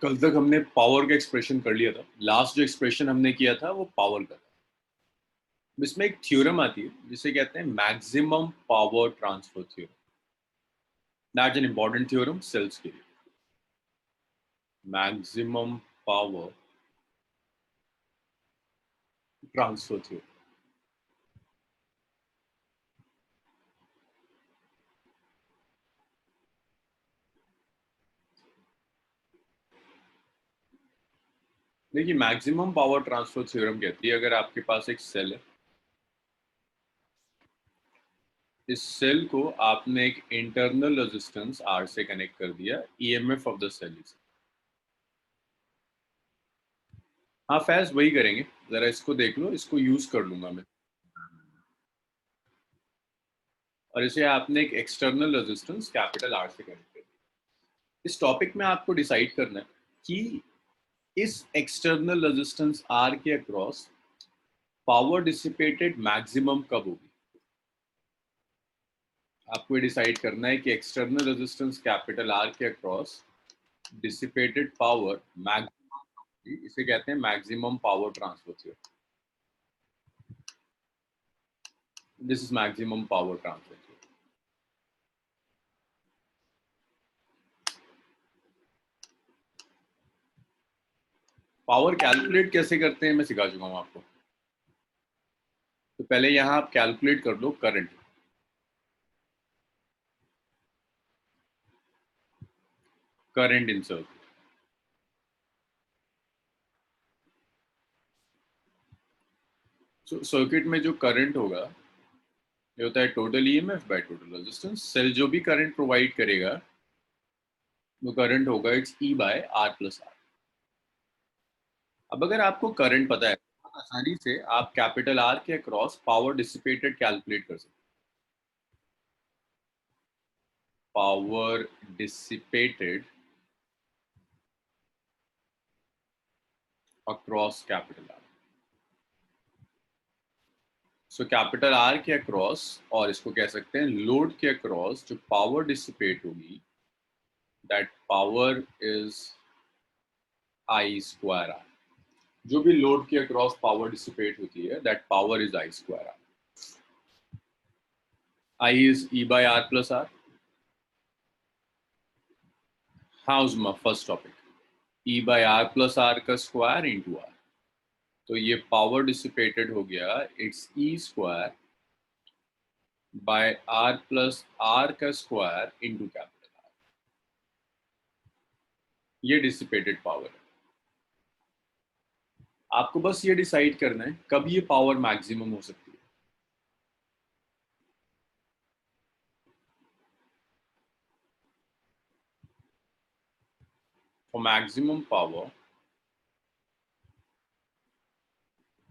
कल तक हमने पावर का एक्सप्रेशन कर लिया था। लास्ट जो एक्सप्रेशन हमने किया था वो पावर का था। इसमें एक थ्योरम आती है जिसे कहते हैं maximum power transfer theorem. That's an important theorem cells के लिए। Maximum power transfer theorem. देखिए, मैक्सिमम पावर ट्रांसफर थ्योरम कहती है अगर आपके पास एक सेल है, इस सेल को आपने एक इंटरनल रेजिस्टेंस आर से कनेक्ट कर दिया, EMF of the cell is. हाँ फैज, वही करेंगे। जरा इसको देख लो, इसको यूज कर लूंगा मैं। और इसे आपने एक एक्सटर्नल रेजिस्टेंस कैपिटल आर से कनेक्ट कर दिया। इस टॉपिक में आपको डिसाइड करना है कि इस एक्सटर्नल रेजिस्टेंस आर के अक्रॉस पावर डिसिपेटेड मैक्सिमम कब होगी। आपको ये डिसाइड करना है कि एक्सटर्नल रेजिस्टेंस कैपिटल आर के अक्रॉस डिसिपेटेड पावर मैक्सिमम, इसे कहते हैं maximum power transfer theorem. This is maximum power transfer theorem. Power calculate कैसे करते हैं मैं सिखा चुका हूं आपको। तो पहले यहां आप कैलकुलेट कर लो current. Current in circuit. Circuit में जो करंट होगा ये होता है total EMF by total resistance. Cell जो भी करंट प्रोवाइड करेगा वो करंट होगा it's E by R plus R. अब अगर आपको करंट पता है तो आसानी से आप कैपिटल आर के अक्रॉस पावर डिसिपेटेड कैलकुलेट कर सकते हैं। Power dissipated across capital R. So capital R के अक्रॉस, और इसको कह सकते हैं लोड के अक्रॉस जो पावर डिसिपेट होगी, that power is I square R. जो भी लोड के अक्रॉस पावर डिसिपेट होती है that power is I square R. I is E by R plus R. How's my first topic, E by R plus R का square into R. तो ये power dissipated हो गया it's E square by R plus R का square into capital R. ये dissipated power है। आपको बस ये डिसाइड करना है कब ये पावर मैक्सिमम हो सकती है। For maximum power,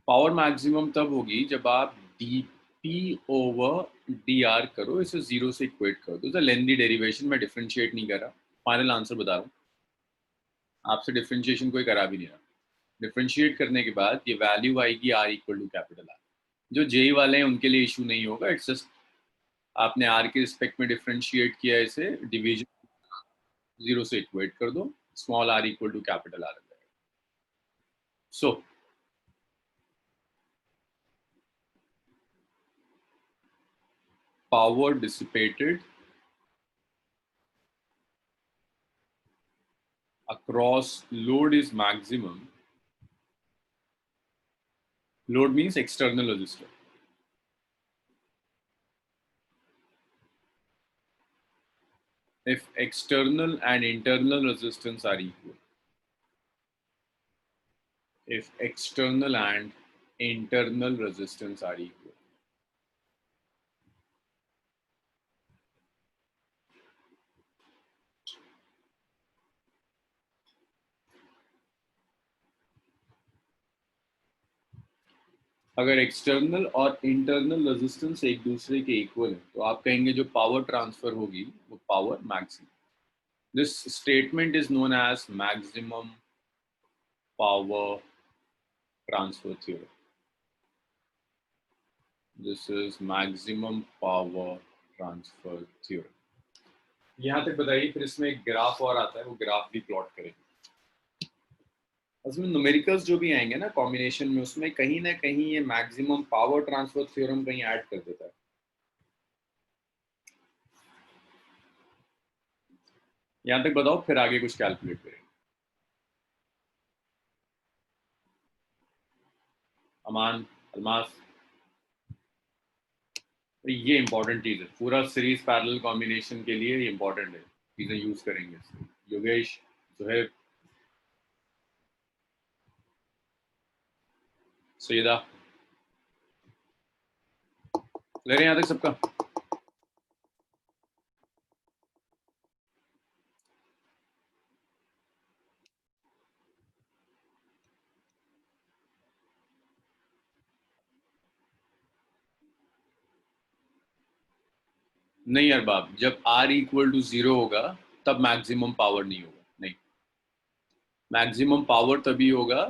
power maximum तब होगी जब आप D P over D R करो, इसे जीरो से इक्वेट कर दो। लेंदी डेरिवेशन में डिफरेंशिएट नहीं कर रहा, फाइनल आंसर बता रहा हूँ। आपसे डिफरेंशिएशन कोई करा भी नहीं रहा। डिफरेंशिएट करने के बाद ये वैल्यू आएगी R equal to capital R. जो जेई वाले हैं उनके लिए इशू नहीं होगा। इट्स जस्ट आपने आर के रिस्पेक्ट में डिफरेंशिएट किया, इसे डिवीजन जीरो से इक्वेट कर दो, small R equal to capital R. So power dissipated across load is maximum. Load means external resistor. If external and internal resistance are equal. If external and internal resistance are equal. अगर external और internal resistance एक दूसरे के equal है तो आप कहेंगे जो पावर ट्रांसफर होगी वो power maximum. This statement is known as maximum power transfer theorem. This is maximum power transfer theorem. यहाँ तक बताइए, फिर इसमें एक ग्राफ और आता है, वो ग्राफ भी प्लॉट करेंगे। उसमें न्यूमेरिकल्स जो भी आएंगे ना कॉम्बिनेशन में, उसमें कहीं ना कहीं ये मैक्सिमम पावर ट्रांसफर थ्योरम कहीं ऐड कर देता है। यहां तक बताओ, फिर आगे कुछ कैलकुलेट करेंगे। अमान, अलमास, तो ये इंपॉर्टेंट चीज है, पूरा सीरीज पैरेलल कॉम्बिनेशन के लिए ये इंपॉर्टेंट है, चीजें यूज करेंगे। योगेश, सुहेब, सैदा, ले रहे हैं यहाँ तक सबका? नहीं यार बाप, जब r इक्वल टू 0 होगा तब मैक्सिमम पावर नहीं होगा, नहीं। मैक्सिमम पावर तभी होगा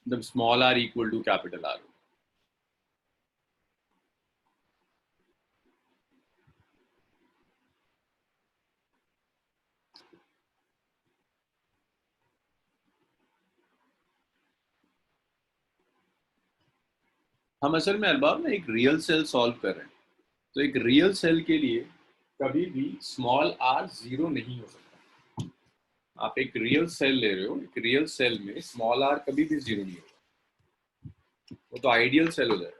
जब small r equal to capital R हो। हम असल में अरबाब ना एक रियल सेल सॉल्व कर रहे हैं, तो एक रियल सेल के लिए कभी भी स्मॉल r 0 नहीं हो सकता। आप एक रियल सेल ले रहे हो, एक रियल सेल में स्मॉल r कभी भी 0 नहीं होगा, वो तो आइडियल सेल हो जाएगा।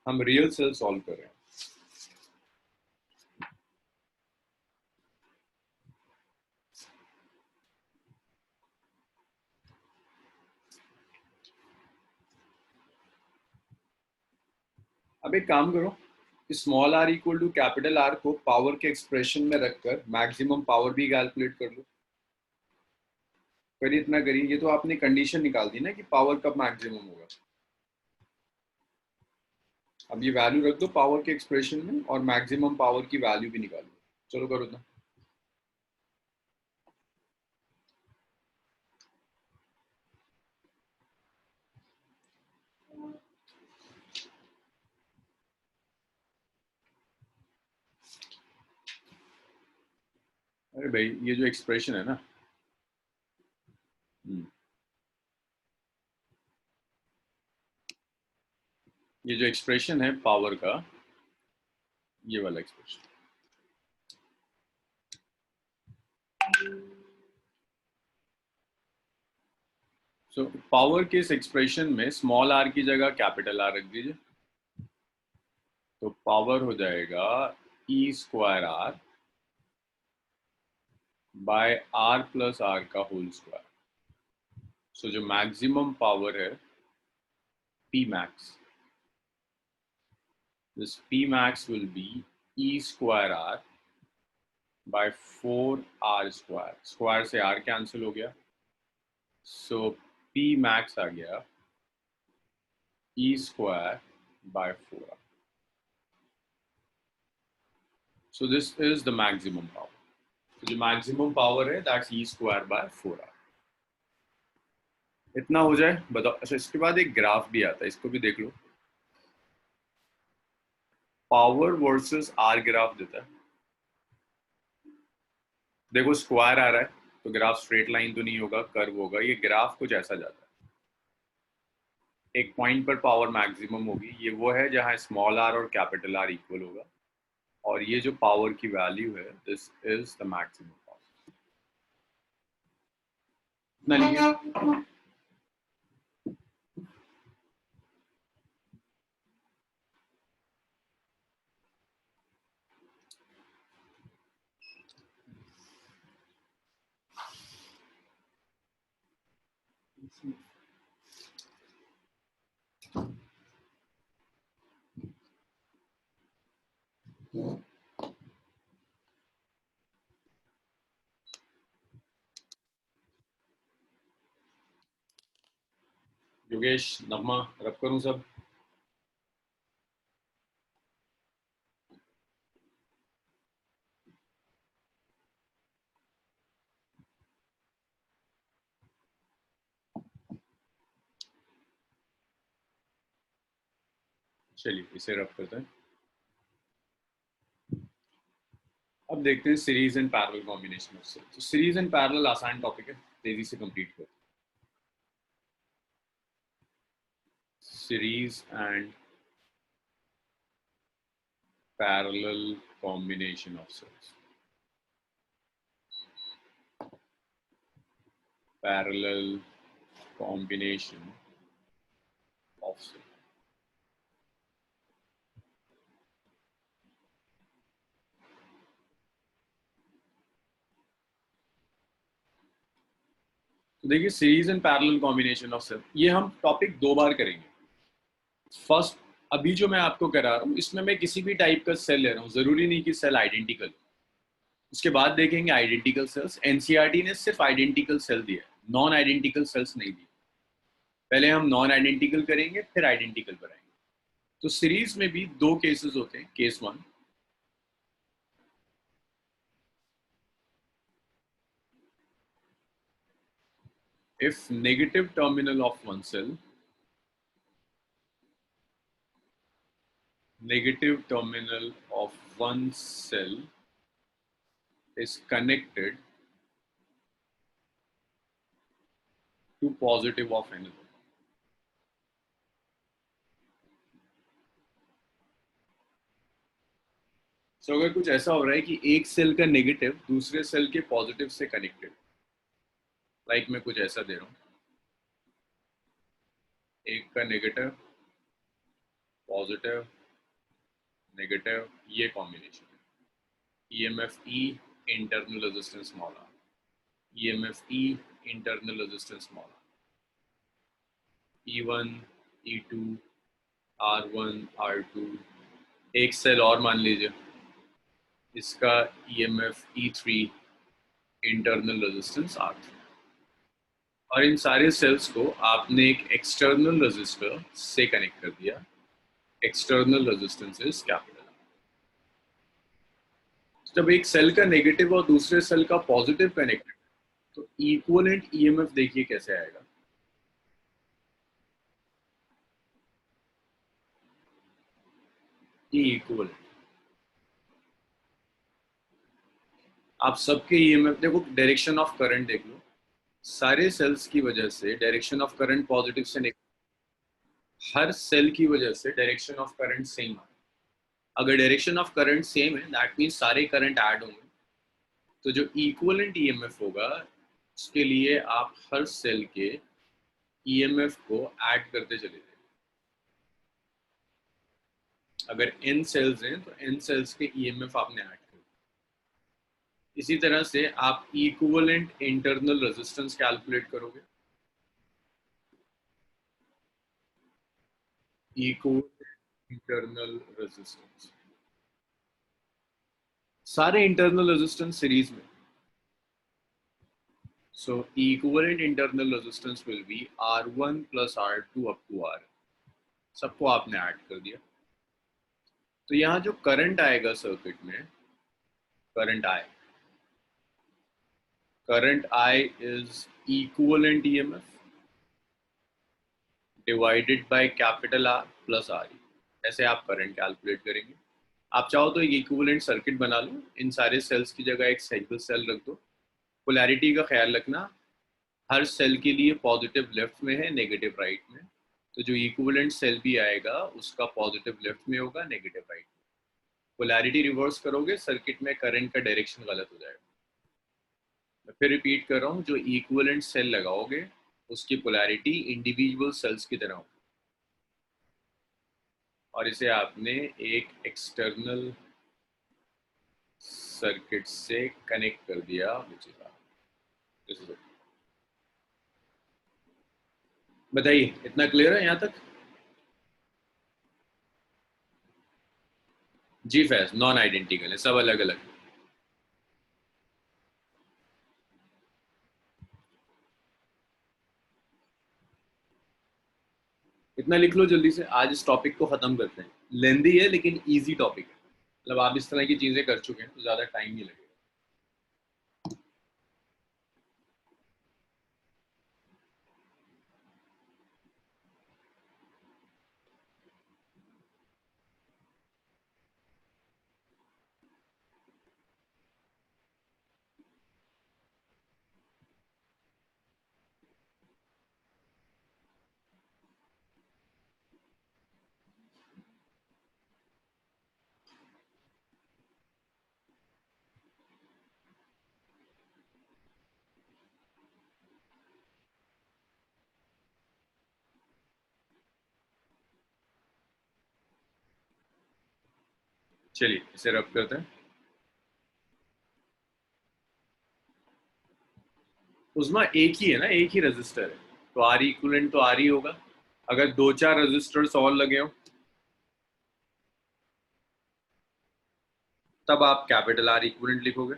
हम रियल सेल सॉल्व कर रहे हैं। अब एक काम करो, small r equal to capital R को पावर के एक्सप्रेशन में रखकर मैक्सिमम पावर भी कैलकुलेट कर लो। करिए, इतना करिए, ये तो आपने कंडीशन निकाल दी ना कि पावर कब मैक्सिमम होगा। अब ये वैल्यू रख दो पावर के एक्सप्रेशन में और मैक्सिमम पावर की वैल्यू भी निकालो। चलो करो ना। अरे भाई, ये जो एक्सप्रेशन है ना, ये जो एक्सप्रेशन है पावर का, ये वाला एक्सप्रेशन, सो पावर के इस एक्सप्रेशन में स्मॉल r की जगह कैपिटल R रख दीजिए, तो पावर हो जाएगा E square R by R plus R का होल स्क्वायर। सो जो मैक्सिमम पावर है P max, this P max will be E square R by 4R square। Square से R कैंसिल हो गया, सो P max आ गया E square by 4R। So this is the maximum power। तो जो maximum power है that's E square by 4R। इतना हो जाए, बताओ। अच्छा, इसके बाद एक ग्राफ भी आता है, इसको भी देख लो। पावर वर्सेस आर ग्राफ देता है। देखो स्क्वायर आ रहा है, तो ग्राफ स्ट्रेट लाइन तो नहीं होगा, कर्व होगा। ये ग्राफ कुछ ऐसा जाता है, एक पॉइंट पर पावर मैक्सिमम होगी, ये वो है जहां स्मॉल आर और कैपिटल आर इक्वल होगा, और ये जो पावर की वैल्यू है this is the maximum power. इतना लिखिए। योगेश, नगमा, रब करूं सब? चलिए इसे रब करते हैं। अब देखते हैं सीरीज एंड पैरेलल कॉम्बिनेशन। तो सीरीज एंड पैरेलल आसान टॉपिक है, तेजी से कंप्लीट कर. Series and parallel combination of cells. Parallel combination of cells. तो देखिए, series and parallel combination of cell, ये हम टॉपिक 2 बार करेंगे. फर्स्ट, अभी जो मैं आपको करा रहा हूँ इसमें मैं किसी भी टाइप का सेल ले रहा हूँ, जरूरी नहीं कि सेल आइडेंटिकल. उसके बाद देखेंगे आइडेंटिकल सेल्स. एनसीईआरटी ने सिर्फ आइडेंटिकल सेल दिया, नॉन आइडेंटिकल सेल्स नहीं दिए. पहले हम नॉन आइडेंटिकल करेंगे, फिर आइडेंटिकल बनाएंगे. तो सीरीज में भी 2 केसेस होते हैं. Case 1, if negative terminal of one cell, negative terminal of one cell is connected to positive of another. So अगर कुछ ऐसा हो रहा है कि एक सेल का नेगेटिव दूसरे सेल के पॉजिटिव से कनेक्टेड, लाइक मैं कुछ ऐसा दे रहा हूँ, एक का नेगेटिव पॉजिटिव नेगेटिव, ये कॉम्बिनेशन है. EMF E, internal resistance small R, EMF E, internal resistance small R, E1 E2 R1 R2. एक सेल और मान लीजिए, इसका EMF E3, internal resistance R3. और इन सारे सेल्स को आपने एक एक्सटर्नल रेजिस्टर से कनेक्ट कर दिया. External resistance is capital. जब एक सेल का नेगेटिव और दूसरे सेल का पॉजिटिव कनेक्टेड, तो इक्विवेलेंट ईएमएफ देखिए कैसे आएगा. ये इक्विवेलेंट, आप सबके ईएमएफ देखो, डायरेक्शन ऑफ करंट देख लो. सारे सेल्स की वजह से डायरेक्शन ऑफ करंट पॉजिटिव से नेगेटिव, हर सेल की वजह से डायरेक्शन ऑफ करंट सेम है. अगर डायरेक्शन ऑफ करंट सेम है, दैट मीन्स सारे करंट ऐड होंगे. तो जो इक्विवेलेंट ईएमएफ होगा, उसके लिए आप हर सेल के ईएमएफ को ऐड करते चले जाए. अगर n सेल्स हैं तो n सेल्स के ईएमएफ आपने ऐड कर. इसी तरह से आप इक्विवेलेंट इंटरनल रेजिस्टेंस कैलकुलेट करोगे. इक्विवेलेंट इंटरनल रेजिस्टेंस, सारे इंटरनल रेजिस्टेंस सीरीज में. So equivalent internal resistance will be R1 plus R2 up to R. सबको आपने ऐड कर दिया. तो यहाँ जो करंट आएगा सर्किट में, current I is equivalent EMF divided by capital R plus RE. ऐसे आप करंट कैलकुलेट करेंगे. आप चाहो तो एक इक्विवेलेंट सर्किट बना लो, इन सारे सेल्स की जगह एक सिंगल सेल रख दो. पोलैरिटी का ख्याल रखना, हर सेल के लिए पॉजिटिव लेफ्ट में है, नेगेटिव राइट में. तो जो इक्विवेलेंट सेल भी आएगा उसका पॉजिटिव लेफ्ट में होगा, नेगेटिव राइट में. पोलैरिटी रिवर्स करोगे, सर्किट में करंट का डायरेक्शन गलत हो जाएगा. मैं फिर रिपीट कर रहा हूँ, जो इक्विवेलेंट सेल लगाओगे उसकी पोलैरिटी इंडिविजुअल सेल्स की तरह होगी. और इसे आपने एक एक्सटर्नल सर्किट से कनेक्ट कर दिया. बताइए, इतना क्लियर है यहाँ तक? जी फैज, नॉन आइडेंटिकल है, सब अलग अलग. इतना लिख लो जल्दी से, आज इस टॉपिक को खत्म करते हैं. लेंदी है लेकिन इजी टॉपिक है. मतलब आप इस तरह की चीजें कर चुके हैं तो ज्यादा टाइम नहीं लगेगा. चलिए इसे रब करते हैं। उस्मा एक ही है ना, एक ही रजिस्टर है, तो आर इक्विवेलेंट तो आर ही होगा। अगर दो चार रजिस्टर्स और लगे हो तब आप कैपिटल आर इक्विवेलेंट लिखोगे।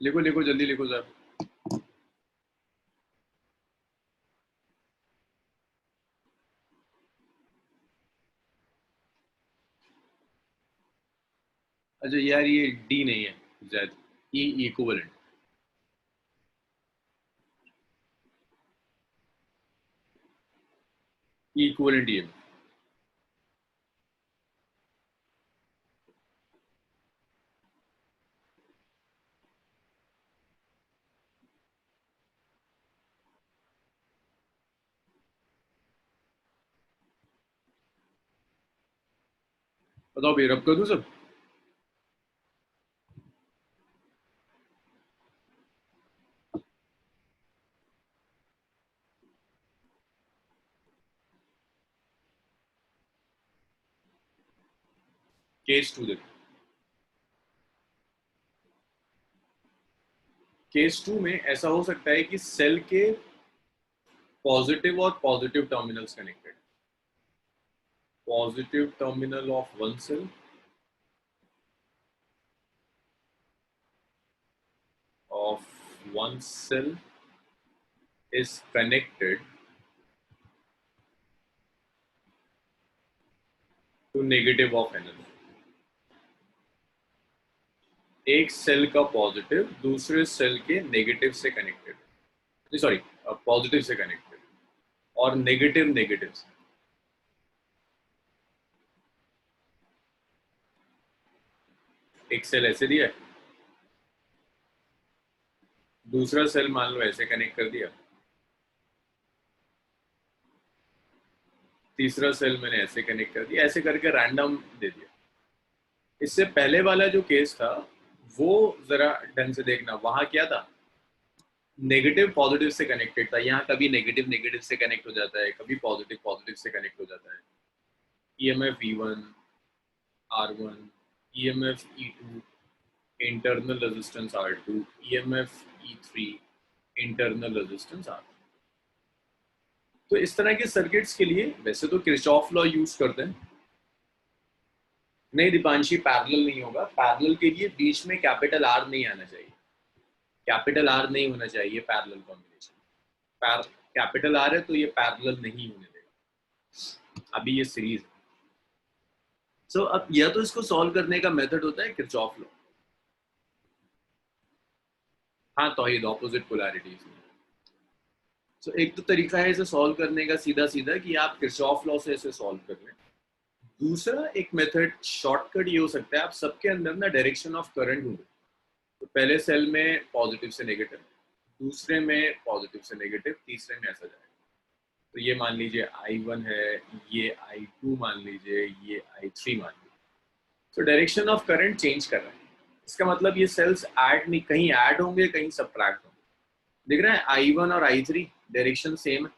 लिखो लिखो जल्दी लिखो सर। अच्छा यार ये डी नहीं है, जेड, ई इक्विवेलेंट। इक्विवेलेंट ये। बताओ भाई रब कर दूं सब। केस टू देखो। केस टू में ऐसा हो सकता है कि सेल के पॉजिटिव और positive terminals connected. Positive terminal of one cell of one cell is connected to negative of another। एक सेल का पॉजिटिव दूसरे सेल के नेगेटिव से कनेक्टेड, सॉरी पॉजिटिव से कनेक्टेड, और नेगेटिव नेगेटिव से। एक सेल ऐसे दिया है, दूसरा सेल मान लो ऐसे कनेक्ट कर दिया, तीसरा सेल मैंने ऐसे कनेक्ट कर दिया, ऐसे करके रैंडम दे दिया। इससे पहले वाला जो केस था वो जरा ढंग से देखना, वहां क्या था, नेगेटिव पॉजिटिव से कनेक्टेड था। यहाँ कभी नेगेटिव नेगेटिव से कनेक्ट हो जाता है, कभी पॉजिटिव पॉजिटिव से कनेक्ट हो जाता है। EMF E1 R1, EMF E2, internal resistance R2, EMF E3, internal resistance R3। तो इस तरह के सर्किट्स के लिए वैसे तो किरचॉफ लॉ यूज करते हैं। नहीं दीपांशी पैरेलल नहीं होगा, पैरेलल के लिए बीच में कैपिटल आर नहीं आना चाहिए, कैपिटल आर नहीं होना चाहिए पैरेलल कॉम्बिनेशन। कैपिटल आर है तो ये पैरेलल नहीं होने देगा। अभी ये सीरीज है। सो अब या तो इसको सॉल्व करने का मेथड होता है किरचॉफ लॉ। हाँ तौहीद ऑपोजिट पोलैरिटीज। सो एक तो तरीका है इसे सॉल्व करने का सीधा सीधा कि आप किरचॉफ लॉ से इसे सॉल्व कर लें। दूसरा एक मेथड शॉर्टकट ये हो सकता है, आप सबके अंदर ना डायरेक्शन ऑफ करंट ढूंढो। तो पहले सेल में पॉजिटिव से नेगेटिव, दूसरे में पॉजिटिव से नेगेटिव, तीसरे में ऐसा जाएगा। तो ये मान लीजिए I1 है, ये I2 मान लीजिए, ये I3 मान लीजिए। तो डायरेक्शन ऑफ करंट चेंज कर रहा है। इसका मतलब ये सेल्स ऐड नहीं, कहीं ऐड होंगे कहीं सब्ट्रैक्ट होंगे। दिख रहा है I1 और I3 डायरेक्शन सेम है,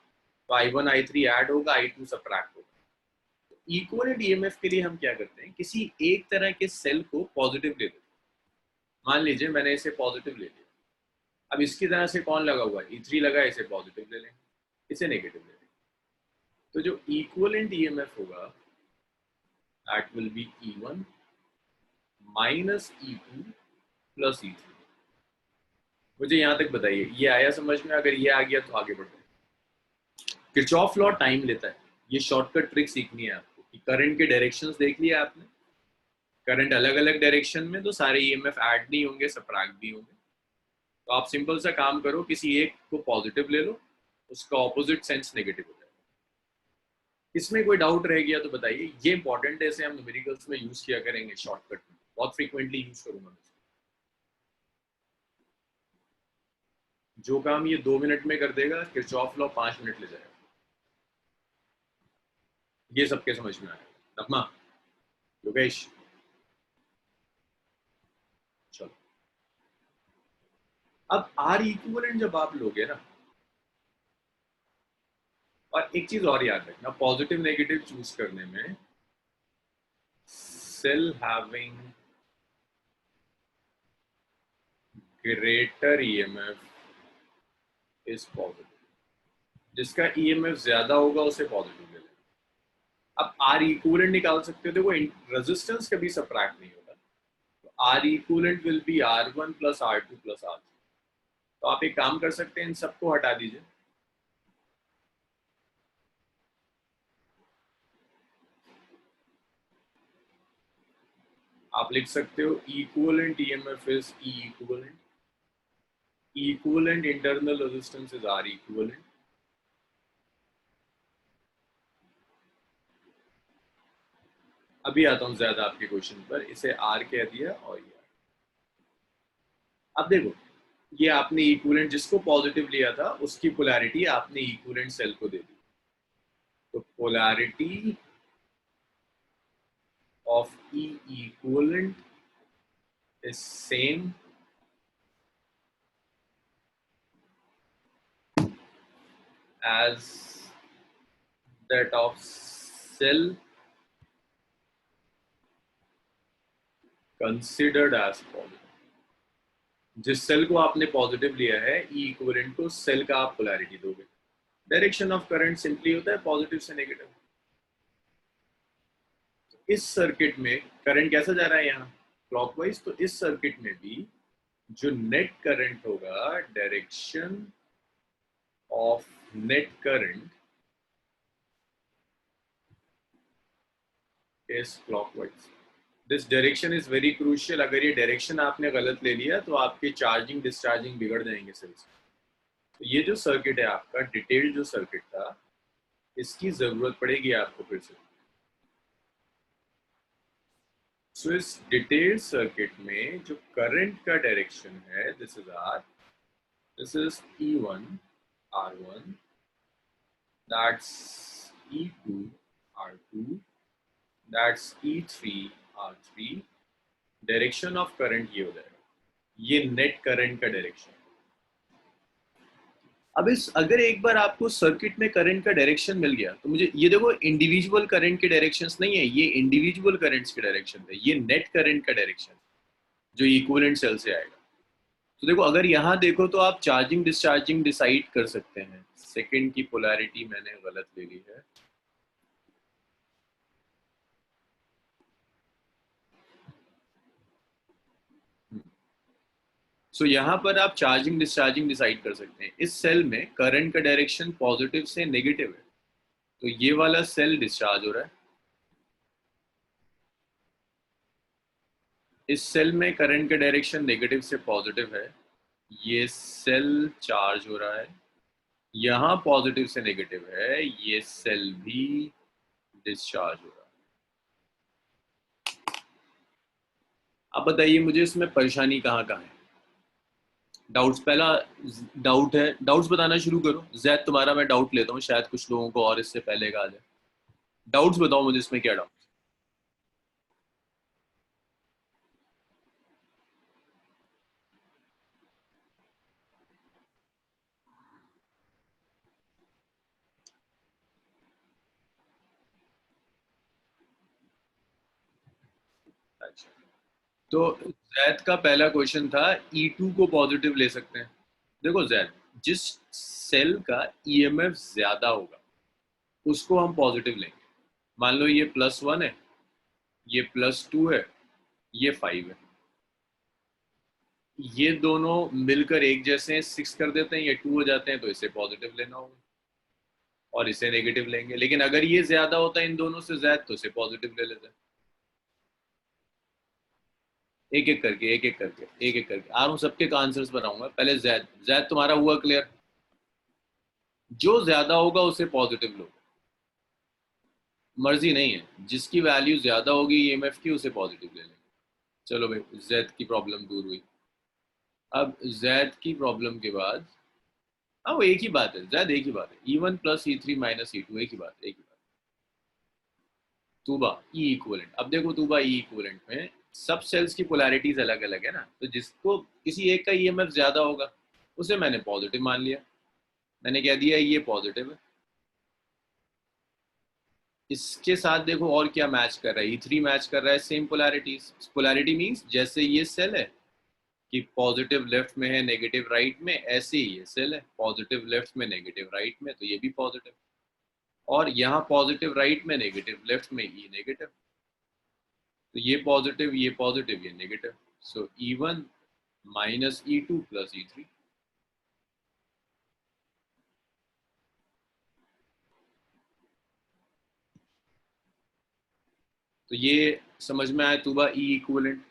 तो I1 I3 ऐड होगा, I2 सब्ट्रैक्ट होगा। इक्विवेलेंट ईएमएफ के लिए हम क्या करते हैं, किसी एक तरह के सेल को पॉजिटिव ले लेते हैं। मान लीजिए मैंने इसे पॉजिटिव ले लिया, अब इसकी तरह से कौन लगा हुआ है, E3 लगा है, इसे पॉजिटिव ले लें, इसे नेगेटिव ले लें। तो जो इक्विवेलेंट ईएमएफ होगा that will be E1 minus E2 plus E3। मुझे यहां तक बताइए ये आया समझ में? अगर ये आ गया तो आगे बढ़ते हैं। किरचॉफ लॉ टाइम लेता है, ये शॉर्टकट ट्रिक सीखनी है आपको कि करंट के डायरेक्शंस देख लिया आपने, करंट अलग अलग डायरेक्शन में तो सारे ईएमएफ ऐड नहीं होंगे सब्ट्रैक्ट भी होंगे। तो आप सिंपल सा काम करो, किसी एक को पॉजिटिव ले लो, उसका ऑपोजिट सेंस नेगेटिव हो जाए। इसमें कोई डाउट रह गया तो बताइए। ये इंपॉर्टेंट है, इसे हम न्यूमेरिकल्स में यूज किया करेंगे शॉर्टकट में, बहुत फ्रीक्वेंटली यूज करूंगा मैं। जो काम ये 2 मिनट में कर देगा किरचॉफ लॉ 5 मिनट ले जाएगा। ये सबके समझ में आया? नगमा, योगेश, चलो। अब आर इक्विवेलेंट जब आप लोगे ना, और एक चीज और याद रखना, पॉजिटिव नेगेटिव चूज करने में cell having greater EMF is positive, जिसका ईएमएफ ज्यादा होगा उसे पॉजिटिव ले लेना। अब आर इक्विवेलेंट निकाल सकते हो, देखो रेजिस्टेंस कभी सब्ट्रैक्ट नहीं होता, तो R equivalent will be R1 plus R2 plus R3। तो आप एक काम कर सकते हैं, इन सबको हटा दीजिए, आप लिख सकते हो equivalent EMF is E equivalent, equivalent internal resistance is R equivalent, अभी आता हूं ज्यादा आपके क्वेश्चन पर, इसे R कह दिया और ये R। अब देखो, ये आपने इक्विवेलेंट जिसको पॉजिटिव लिया था उसकी पोलैरिटी आपने इक्विवेलेंट सेल को दे दी, तो polarity of E equivalent is same as that of cell considered as positive। जिस सेल को आपने पॉजिटिव लिया है ई इक्विवेलेंट को सेल का आप पोलैरिटी दोगे। डायरेक्शन ऑफ करंट सिंपली होता है पॉजिटिव से नेगेटिव। इस सर्किट में करंट कैसा जा रहा है यहाँ क्लॉकवाइज, तो इस सर्किट में भी जो नेट करंट होगा, direction of net current is clockwise. This direction is very crucial. अगर ये डायरेक्शन आपने गलत ले लिया तो आपके चार्जिंग डिस्चार्जिंग बिगड़ जाएंगे सेल्स। तो ये जो सर्किट है आपका डिटेल्ड जो सर्किट था, इसकी जरूरत पड़ेगी आपको फिर से। सो इस डिटेल्ड सर्किट में जो करंट का डायरेक्शन है, this is R, this is E1 R1, that's E2 R2, that's E3 R3। Direction of current ये हो जाएगा, ये नेट करंट का डायरेक्शन। अब इस अगर एक बार आपको सर्किट में करंट का डायरेक्शन मिल गया तो मुझे ये देखो, इंडिविजुअल करंट के डायरेक्शंस नहीं है, ये इंडिविजुअल करंट्स के डायरेक्शन है, ये नेट करंट का डायरेक्शन जो इक्विवेलेंट सेल से आएगा। तो देखो, अगर यहाँ देखो तो आप चार्जिंग डिस्चार्जिंग डिसाइड कर सकते हैं। सेकंड की पोलैरिटी मैंने गलत ले ली है, सो यहाँ पर आप चार्जिंग डिस्चार्जिंग डिसाइड कर सकते हैं। इस सेल में करंट का डायरेक्शन पॉजिटिव से नेगेटिव है, तो ये वाला सेल डिस्चार्ज हो रहा है। इस सेल में करंट का डायरेक्शन नेगेटिव से पॉजिटिव है, ये सेल चार्ज हो रहा है। यहाँ पॉजिटिव से नेगेटिव है, ये सेल भी डिस्चार्ज हो रहा है। अब बताइए मुझे इसमें परेशानी कहाँ कहाँ है। डाउट्स, पहला डाउट है, डाउट्स बताना शुरू करो। जैद तुम्हारा मैं डाउट लेता हूँ, शायद कुछ लोगों को और इससे पहले का आ जाए। डाउट्स बताओ मुझे, इसमें क्या डाउट। अच्छा, तो जैद का पहला क्वेश्चन था E2 को पॉजिटिव ले सकते हैं। देखो जैद, जिस सेल का ईएमएफ ज्यादा होगा उसको हम पॉजिटिव लेंगे। मान लो ये +1 है, ये +2 है, ये 5 है, ये दोनों मिलकर एक जैसे 6 कर देते हैं, ये 2 हो जाते हैं, तो इसे पॉजिटिव लेना होगा और इसे नेगेटिव लेंगे। लेकिन अगर ये ज्यादा होता है इन दोनों से ज्यादा तो इसे पॉजिटिव ले लेते हैं। एक एक करके एक एक करके एक एक करके आ रहा हूँ, सबके का आंसर्स बनाऊंगा। पहले जैद, जैद तुम्हारा हुआ क्लियर? जो ज्यादा होगा उसे पॉजिटिव लो, मर्जी नहीं है, जिसकी वैल्यू ज्यादा होगी ईएमएफ की उसे पॉजिटिव ले लेंगे। चलो भाई, जैद की प्रॉब्लम दूर हुई। अब जैद की प्रॉब्लम के बाद, हाँ वो एक ही बात है जैद, एक ही बात है, E1 plus E3 minus E2, एक ही बात है, एक ही बात। तूबा ई इक्विवेलेंट, अब देखो तूबा ई इक्विवेलेंट में सब सेल्स की पोलैरिटीज अलग अलग है ना, तो जिसको किसी एक का ईएमएफ ज्यादा होगा उसे मैंने पॉजिटिव मान लिया, मैंने कह दिया ये पॉजिटिव है। इसके साथ देखो और क्या मैच कर रहा है, E3 मैच कर रहा है सेम पोलैरिटीज। पोलैरिटी मींस जैसे ये सेल है कि पॉजिटिव लेफ्ट में है नेगेटिव राइट में, ऐसे ही ये सेल है पॉजिटिव लेफ्ट में नेगेटिव राइट में, तो ये भी पॉजिटिव, और यहाँ पॉजिटिव राइट में नेगेटिव लेफ्ट में ई नेगेटिव, तो ये पॉजिटिव ये नेगेटिव, सो E1 minus E2 plus E3। तो ये समझ में आया तुबा ई इक्विवेलेंट।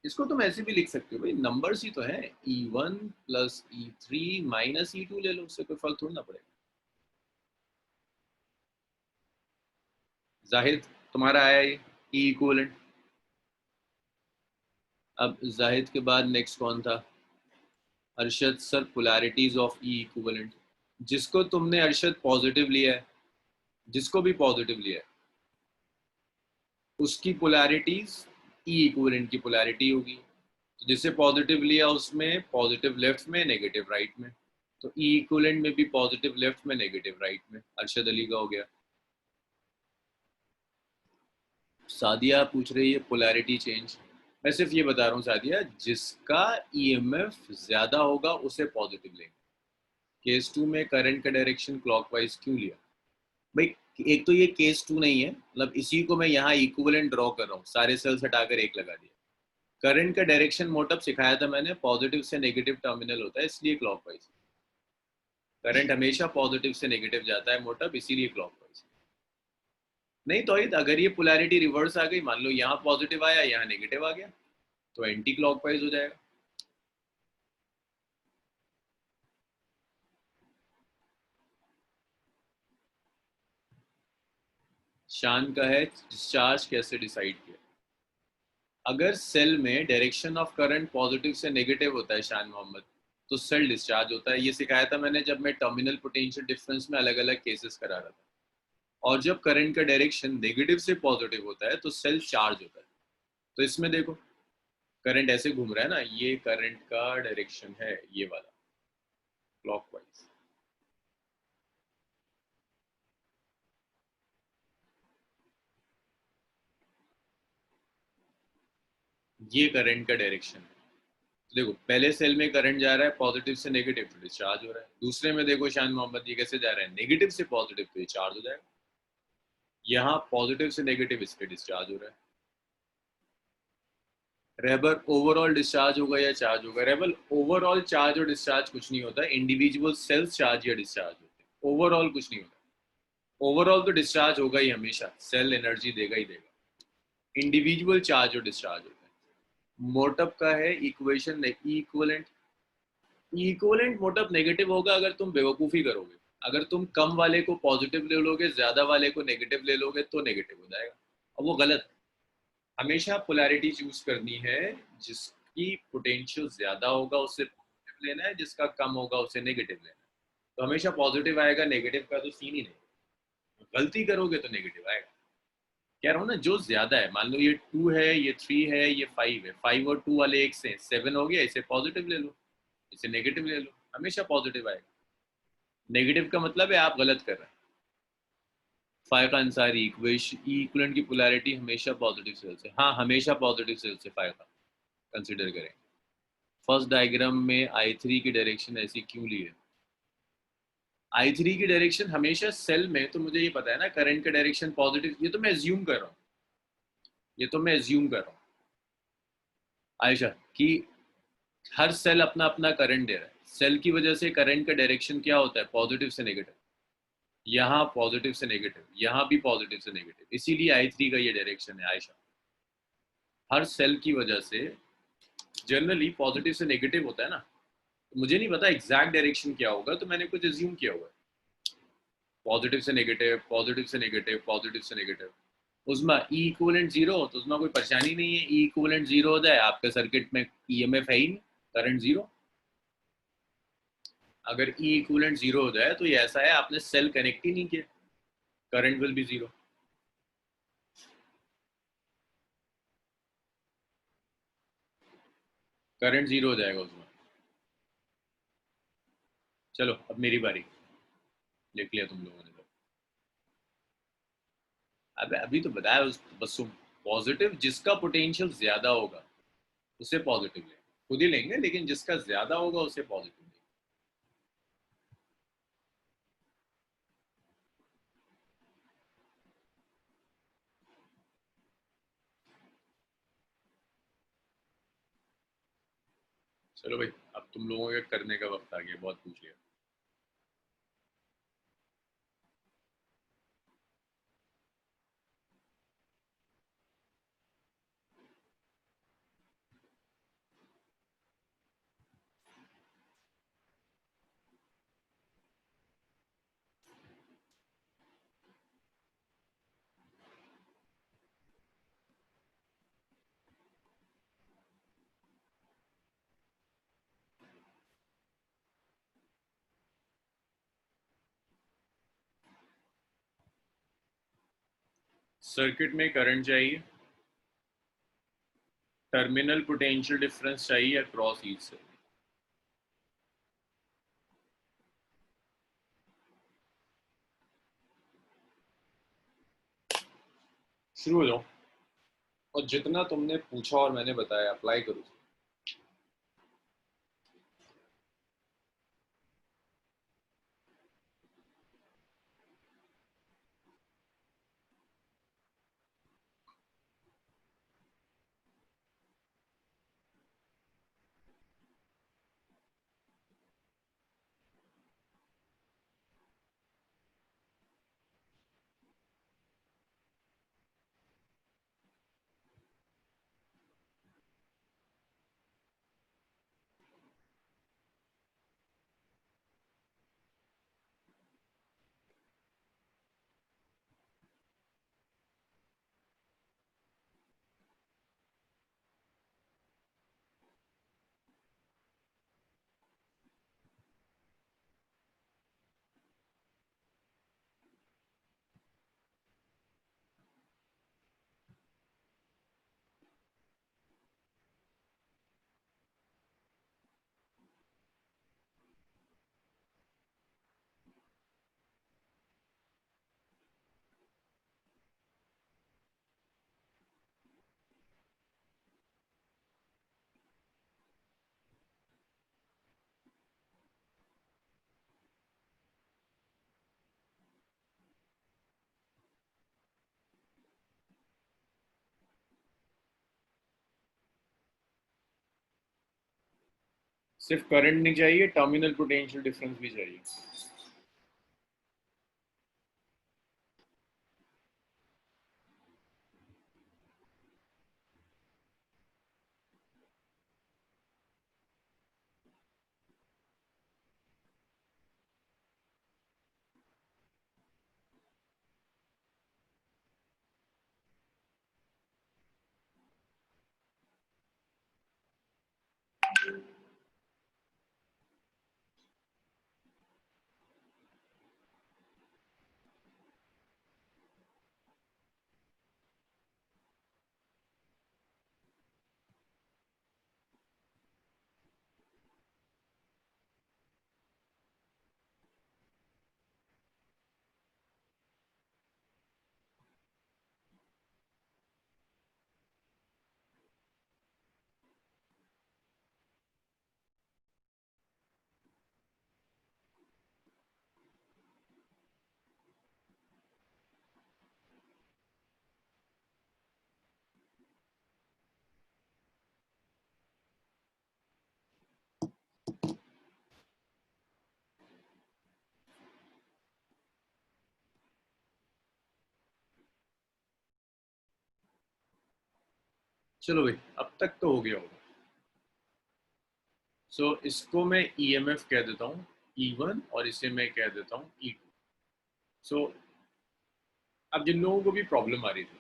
इसको तुम ऐसे भी लिख सकते हो भाई, नंबर्स ही तो है, E1 plus E3 minus E2 ले लो, उससे कोई फर्क थोड़ा ना पड़ेगा। जाहिद तुम्हारा आया ये ई इक्विवेलेंट। अब जाहिद के बाद नेक्स्ट कौन था? Arshad sir, polarities of E equivalent. जिसको तुमने अरशद पॉजिटिव लिया है, जिसको भी पॉजिटिव लिया है उसकी पोलैरिटीज ई इक्विवेलेंट की पोलैरिटी होगी। तो जिसे पॉजिटिव लिया उसमें पॉजिटिव लेफ्ट में नेगेटिव राइट में, तो ई इक्विवेलेंट में भी पॉजिटिव लेफ्ट में नेगेटिव राइट में। अरशद अली का हो गया। सादिया पूछ रही है पोलैरिटी चेंज। मैं सिर्फ ये बता रहा हूँ सादिया, जिसका ईएमएफ ज्यादा होगा उसे पॉजिटिव लेंगे। केस 2 में करंट का डायरेक्शन क्लॉकवाइज क्यों लिया भाई? एक तो ये केस 2 नहीं है, मतलब इसी को मैं यहाँ इक्विवेलेंट ड्रॉ कर रहा हूँ, सारे सेल्स हटाकर एक लगा दिया। करंट का डायरेक्शन मोटअप सिखाया था मैंने, पॉजिटिव से नेगेटिव टर्मिनल होता है इसलिए क्लॉकवाइज। करंट हमेशा पॉजिटिव से नेगेटिव जाता है मोटअप, इसीलिए क्लॉकवाइज। नहीं तो अगर ये पोलैरिटी रिवर्स आ गई, मान लो यहाँ पॉजिटिव आया यहाँ नेगेटिव आ गया, तो एंटी क्लॉकवाइज हो जाएगा। शान का है डिस्चार्ज कैसे डिसाइड किया? अगर सेल में डायरेक्शन ऑफ करंट पॉजिटिव से नेगेटिव होता है शान मोहम्मद, तो सेल डिस्चार्ज होता है। ये सिखाया था मैंने जब मैं टर्मिनल पोटेंशियल डिफरेंस में अलग अलग केसेस करा रहा था। और जब करंट का डायरेक्शन नेगेटिव से पॉजिटिव होता है तो सेल चार्ज होता है। तो इसमें देखो करंट ऐसे घूम रहा है ना, ये करंट का डायरेक्शन है ये वाला क्लॉकवाइज, ये करंट का डायरेक्शन है। तो देखो पहले सेल में करंट जा रहा है पॉजिटिव से नेगेटिव, तो डिस्चार्ज हो रहा है। दूसरे में देखो शान मोहम्मद ये कैसे जा रहा है, नेगेटिव से पॉजिटिव, तो ये चार्ज हो जाएगा। यहाँ पॉजिटिव से नेगेटिव इसके डिस्चार्ज हो रहा है। रेबर ओवरऑल डिस्चार्ज होगा या चार्ज होगा? रेबल ओवरऑल चार्ज और डिस्चार्ज कुछ नहीं होता, इंडिविजुअल सेल्स चार्ज या डिस्चार्ज होते हैं, ओवरऑल कुछ नहीं होता। ओवरऑल तो डिस्चार्ज होगा ही हमेशा, सेल एनर्जी देगा ही देगा। इंडिविजुअल चार्ज और डिस्चार्ज होता है। मोटअप का है इक्वेशन इक्विवेलेंट। इक्विवेलेंट मोटअप नेगेटिव होगा अगर तुम बेवकूफ़ी करोगे। अगर तुम कम वाले को पॉजिटिव ले लोगे, ज्यादा वाले को नेगेटिव ले लोगे, तो नेगेटिव हो जाएगा, और वो गलत है। हमेशा पोलैरिटी चूज करनी है, जिसकी पोटेंशियल ज्यादा होगा उसे पॉजिटिव लेना है, जिसका कम होगा उसे नेगेटिव लेना है। तो हमेशा पॉजिटिव आएगा, नेगेटिव का तो सीन ही नहीं। गलती करोगे तो नेगेटिव आएगा। कह रहा हूँ ना, जो ज्यादा है, मान लो ये 2 है, ये 3 है, ये 5 है, 5 और 2 वाले एक से 7 हो गया, इसे पॉजिटिव ले लो, इसे नेगेटिव ले लो, हमेशा पॉजिटिव आएगा। नेगेटिव का मतलब है आप गलत कर रहे हैं। फाइव अंसारी इक्वेशन इक्विवेलेंट की पोलैरिटी हमेशा पॉजिटिव सेल से, हाँ हमेशा पॉजिटिव सेल से फाइव कंसिडर करें। फर्स्ट डायग्राम में I3 की डायरेक्शन ऐसी क्यों ली है? I3 की डायरेक्शन हमेशा सेल में, तो मुझे ये पता है ना करंट का डायरेक्शन पॉजिटिव, ये तो मैं एज्यूम कर रहा हूँ, ये तो मैं एज्यूम कर रहा हूँ आयशा, कि हर सेल अपना अपना करंट दे रहा है। सेल की वजह से करंट का डायरेक्शन क्या होता है, पॉजिटिव से नेगेटिव। यहाँ पॉजिटिव से नेगेटिव, यहाँ भी पॉजिटिव से नेगेटिव, इसीलिए I3 का ये डायरेक्शन है आयशा। हर सेल की वजह से जनरली पॉजिटिव से नेगेटिव होता है ना, तो मुझे नहीं पता एग्जैक्ट डायरेक्शन क्या होगा, तो मैंने कुछ एज्यूम किया हुआ है, पॉजिटिव से नेगेटिव, पॉजिटिव से नेगेटिव, पॉजिटिव से नेगेटिव। उसमें ई इक्विवेलेंट जीरो हो तो उसमें कोई परेशानी नहीं है, ई इक्विवेलेंट जीरो हो जाए, आपके सर्किट में ईएमएफ है ही नहीं, करंट जीरो। अगर ई इक्विवेलेंट जीरो हो जाए तो ये ऐसा है आपने सेल कनेक्ट ही नहीं किया, current will be zero. Current zero हो जाएगा उसमें। चलो अब मेरी बारी, लिख लिया तुम लोगों ने तो। अब अभी तो बताया बस पॉजिटिव जिसका पोटेंशियल ज्यादा होगा उसे पॉजिटिव लेंगे, खुद ही लेंगे लेकिन जिसका ज्यादा होगा उसे पॉजिटिव लेंगे। चलो भाई, अब तुम लोगों के करने का वक्त आ गया, बहुत पूछ लिया। सर्किट में करंट चाहिए, टर्मिनल पोटेंशियल डिफरेंस चाहिए या क्रॉस ईच से। शुरू हो जाओ, और जितना तुमने पूछा और मैंने बताया अप्लाई करो। सिर्फ करंट नहीं चाहिए, टर्मिनल पोटेंशियल डिफरेंस भी चाहिए। चलो भाई, अब तक तो हो गया होगा। इसको मैं ईएमएफ कह देता हूँ E1, और इसे मैं कह देता हूँ E2। अब जिन लोगों को भी प्रॉब्लम आ रही थी,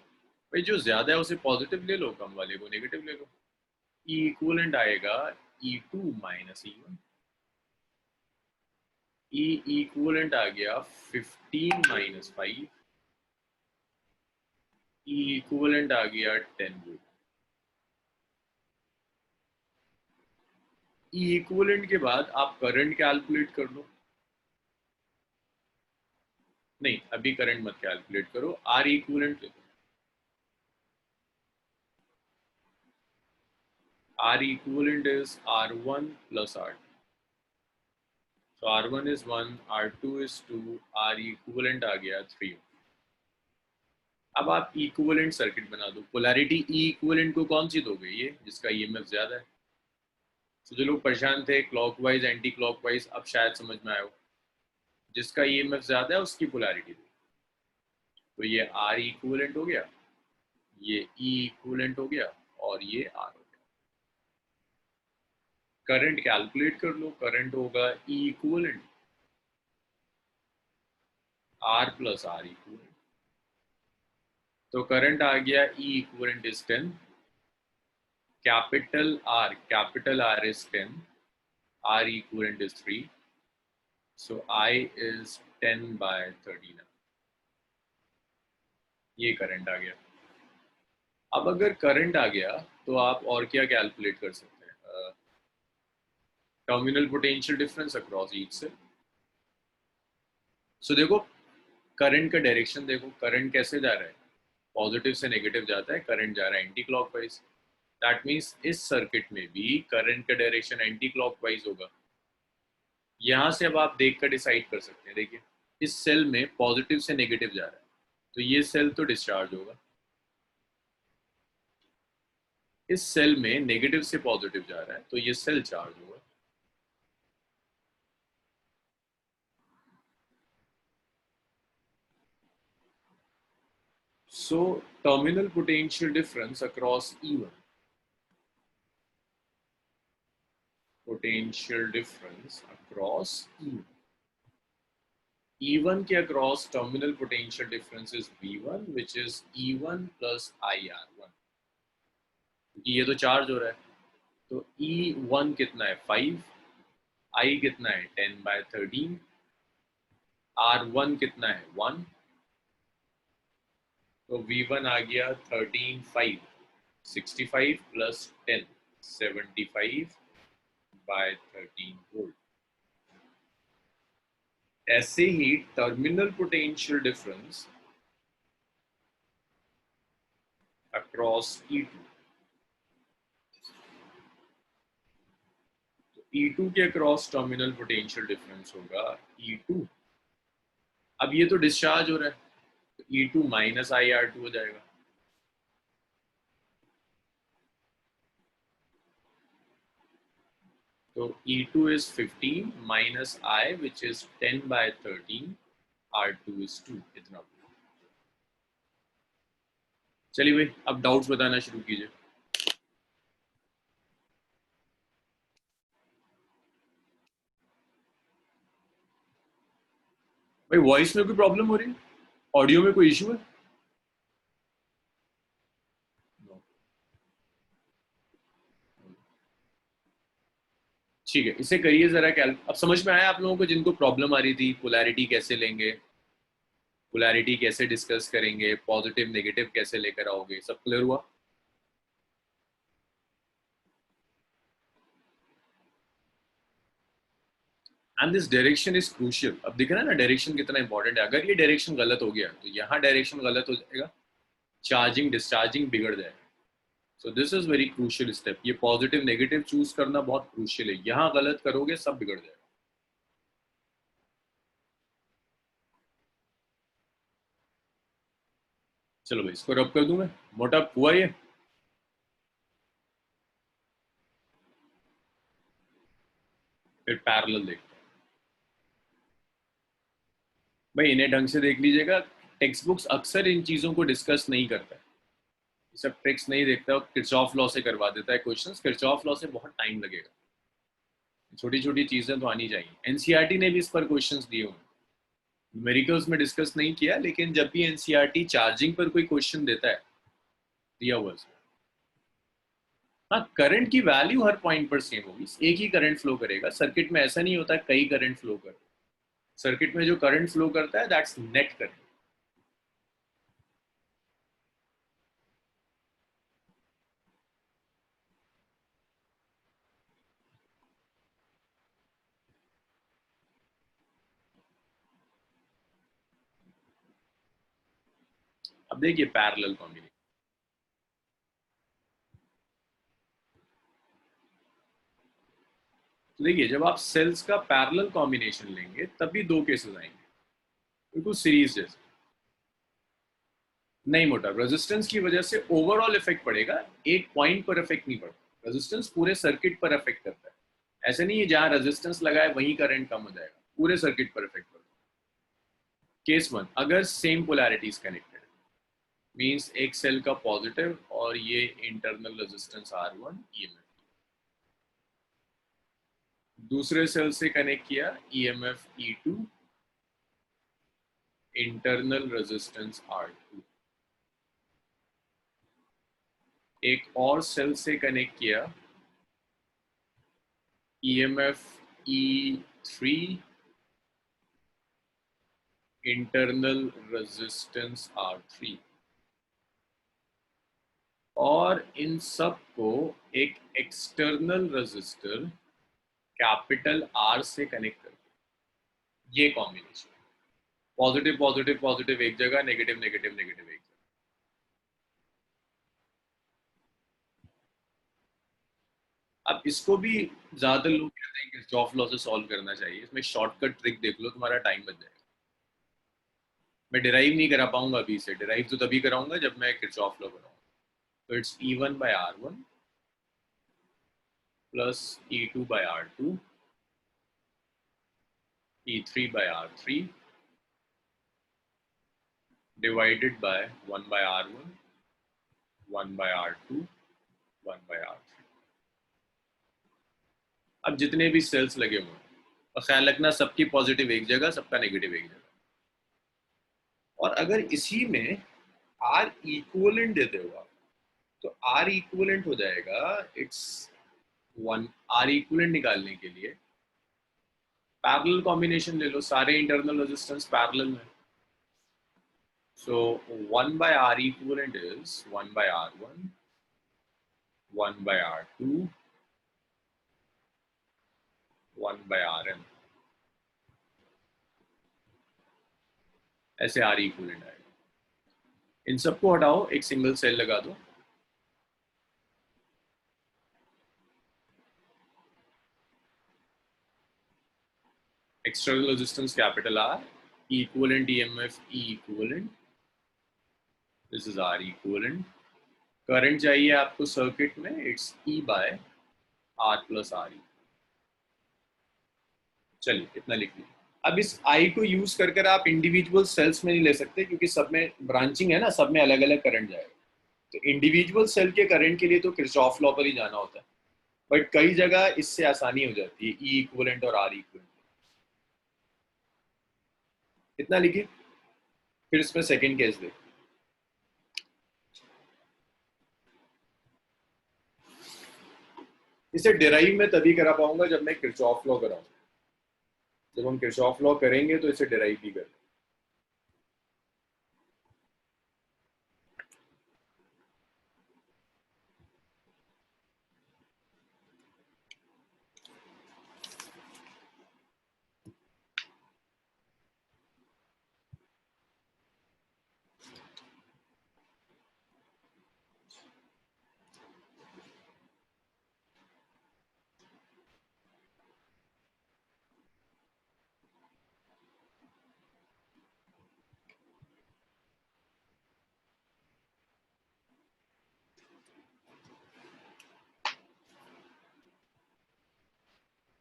भाई जो ज्यादा है उसे पॉजिटिव ले लो, कम वाले को नेगेटिव ले लो। ई इक्वलेंट आएगा E2 माइनस E1। ई इक्वलेंट आ गया 15 - 5। ई इक्वलेंट आ गया 10 वोल्ट। ई इक्वलेंट के बाद आप करंट कैलकुलेट कर लो। नहीं, अभी करंट मत कैलकुलेट करो, आर इक्विवेलेंट ले लो। R equivalent is R1 plus R2. So R1 is 1, R2 is 2, R equivalent आ गया 3। अब आप इक्विवेलेंट सर्किट बना दो। पोलैरिटी ई इक्विवेलेंट को कौन सी दोगे? ये जिसका ईएमएफ ज्यादा है। तो जो लोग परेशान थे क्लॉकवाइज एंटी क्लॉकवाइज, अब शायद समझ में आया हो। जिसका ईएमएफ ज्यादा है उसकी पोलैरिटी दो। तो ये आर इक्विवेलेंट हो गया, ये ई इक्विवेलेंट हो गया, और ये आर हो गया। करंट कैलकुलेट कर लो, करंट होगा E equivalent R plus R equivalent. तो करंट आ गया E equivalent is 10, capital R is 10, R equivalent is 3, so I is 10 by 13। ये करंट आ गया। अब अगर करंट आ गया तो आप और क्या कैलकुलेट कर सकते हैं? Terminal potential difference across each से। सो देखो करंट का डायरेक्शन देखो, करंट कैसे जा रहा है? पॉजिटिव से नेगेटिव जाता है, करंट जा रहा है एंटी क्लॉकवाइज। दैट मीन्स इस सर्किट में भी करंट का डायरेक्शन एंटी क्लॉकवाइज होगा। यहां से अब आप देख कर डिसाइड कर सकते हैं। देखिए इस सेल में पॉजिटिव से नेगेटिव जा रहा है, तो ये सेल तो डिस्चार्ज होगा। इस सेल में नेगेटिव से पॉजिटिव जा रहा है, तो ये सेल चार्ज होगा। So terminal potential difference across E1, potential difference across E1, E1 के across terminal potential difference is V1 which is E1 plus IR1, क्योंकि ये तो चार्ज हो रहा है। तो E1 कितना है 5, I कितना है 10 by 13, R1 कितना है 1, तो V1 आ गया 13 5, 65 plus 10 75 by 13 वोल्ट। ऐसे ही terminal potential difference across E2, तो E2 के अक्रॉस टर्मिनल पोटेंशियल डिफरेंस होगा E2। अब ये तो डिस्चार्ज हो रहा है, तो E2 माइनस IR2 हो जाएगा। तो E2 is 15 minus I which is 10 by 13, R2 is 2। इतना। चलिए भाई अब डाउट्स बताना शुरू कीजिए। भाई वॉइस में कोई प्रॉब्लम हो रही है? ऑडियो में कोई इशू है? ठीक है, इसे करिए जरा कैल। अब समझ में आया आप लोगों को जिनको प्रॉब्लम आ रही थी पोलैरिटी कैसे लेंगे, पोलैरिटी कैसे डिस्कस करेंगे, पॉजिटिव नेगेटिव कैसे लेकर आओगे, सब क्लियर हुआ? And this direction is crucial. अब दिख रहा है ना डायरेक्शन कितना इंपॉर्टेंट है। अगर ये डायरेक्शन गलत हो गया तो यहाँ डायरेक्शन गलत हो जाएगा, चार्जिंग डिस्चार्जिंग बिगड़ जाएगा। So this is very crucial step. ये पॉजिटिव नेगेटिव चूज करना बहुत क्रूशियल है। यहाँ गलत करोगे सब बिगड़ जाएगा। चलो भाई इसको रब कर दूं मैं। मोटा हुआ ये? फिर पैरेलल देखते हैं। भाई इन्हें ढंग से देख लीजिएगा। टेक्स्ट बुक्स अक्सर इन चीजों को डिस्कस नहीं करता है, सब ट्रिक्स नहीं देखता। किरचॉफ लॉ से करवा देता है क्वेश्चंस। किरचॉफ लॉ से बहुत टाइम लगेगा। छोटी छोटी चीजें तो आनी चाहिए। एनसीईआरटी ने भी इस पर क्वेश्चंस दिए हुए। न्यूमेरिकल्स में डिस्कस नहीं किया, लेकिन जब भी एनसीईआरटी चार्जिंग पर कोई क्वेश्चन देता है दिया हुआ है। हाँ करंट की वैल्यू हर पॉइंट पर सेम होगी, एक ही करंट फ्लो करेगा। सर्किट में ऐसा नहीं होता कई करंट फ्लो कर। सर्किट में जो करंट फ्लो करता है दैट्स नेट करंट। अब देखिए पैरेलल कॉम्बिनेशन, तो देखिए जब आप सेल्स का पैरेलल कॉम्बिनेशन लेंगे तभी दो केसेस आएंगे, बिल्कुल सीरीज जैसे। नहीं मोटा, रेजिस्टेंस की वजह से ओवरऑल इफेक्ट पड़ेगा, एक पॉइंट पर इफेक्ट नहीं पड़ता। रेजिस्टेंस पूरे सर्किट पर इफेक्ट करता है, ऐसे नहीं है जहां रेजिस्टेंस लगा है वहीं करंट कम हो जाएगा, पूरे सर्किट पर इफेक्ट पड़ता है। केस वन, अगर सेम पोलैरिटीज कनेक्टेड, मींस एक सेल का पॉजिटिव और ये इंटरनल रेजिस्टेंस R1 ईएमएफ, दूसरे सेल से कनेक्ट किया EMF E2, internal resistance R2, एक और सेल से कनेक्ट किया EMF E3, internal resistance R3, और इन सब को एक एक्सटर्नल रेजिस्टर कैपिटल R से कनेक्ट कर, ये कॉम्बिनेशन, पॉजिटिव पॉजिटिव पॉजिटिव एक जगह, नेगेटिव नेगेटिव नेगेटिव एक जगह। अब इसको भी ज्यादा लोग कहते हैं किरचॉफ लॉ से सॉल्व करना चाहिए, इसमें शॉर्टकट ट्रिक देख लो, तुम्हारा टाइम बच जाएगा। मैं डिराइव नहीं करा पाऊंगा अभी से, डिराइव तो तभी कराऊंगा जब मैं किरचॉफ लॉ कराऊंगा। तो it's E1/R1 plus E2/R2, E3/R3 divided by 1/R1, 1/R2, 1/R3। अब जितने भी सेल्स लगे हुए हैं, और ख्याल रखना सबकी पॉजिटिव एक जगह, सबका नेगेटिव एक जगह। और अगर इसी में आर इक्वलेंट देते हो आप, तो आर इक्वलेंट हो जाएगा, इट्स वन, आर इक्वलेंट निकालने के लिए पैरेलल कॉम्बिनेशन ले लो, सारे इंटरनल रेजिस्टेंस पैरेलल में। सो 1/R equivalent is 1/R1, 1/R2, 1/Rn, ऐसे आर इक्वलेंट आएगा। इन सबको हटाओ, एक सिंगल सेल लगा दो, external resistance capital R, equivalent EMF E equivalent, this is R equivalent. Current चाहिए आपको सर्किट में, it's E by R plus R E. चलिए इतना लिख लीजिए। अब इस आई को यूज कर कर आप इंडिविजुअल सेल्स में नहीं ले सकते, क्योंकि सब में ब्रांचिंग है ना, सब में अलग अलग करंट जाएगा। तो इंडिविजुअल सेल के करंट के लिए तो किरचॉफ लॉ पर ही जाना होता है, बट कई जगह इससे आसानी हो जाती है, ई इक्वलेंट और आर इक्वलेंट। इतना लिखिए, फिर इसमें सेकेंड केस देखो। इसे डिराइव में तभी करा पाऊंगा जब मैं किरचॉफ लॉ कराऊंगा। जब हम किरचॉफ लॉ करेंगे तो इसे डिराइव भी करें।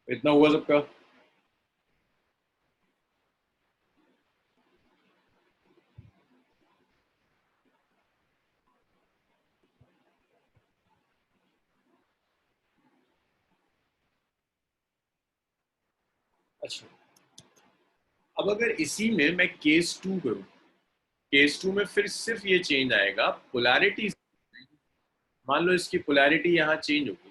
इतना हुआ सबका? अच्छा, अब अगर इसी में मैं केस टू करूं, केस टू में फिर सिर्फ ये चेंज आएगा पोलैरिटी। मान लो इसकी पोलैरिटी यहाँ चेंज होगी,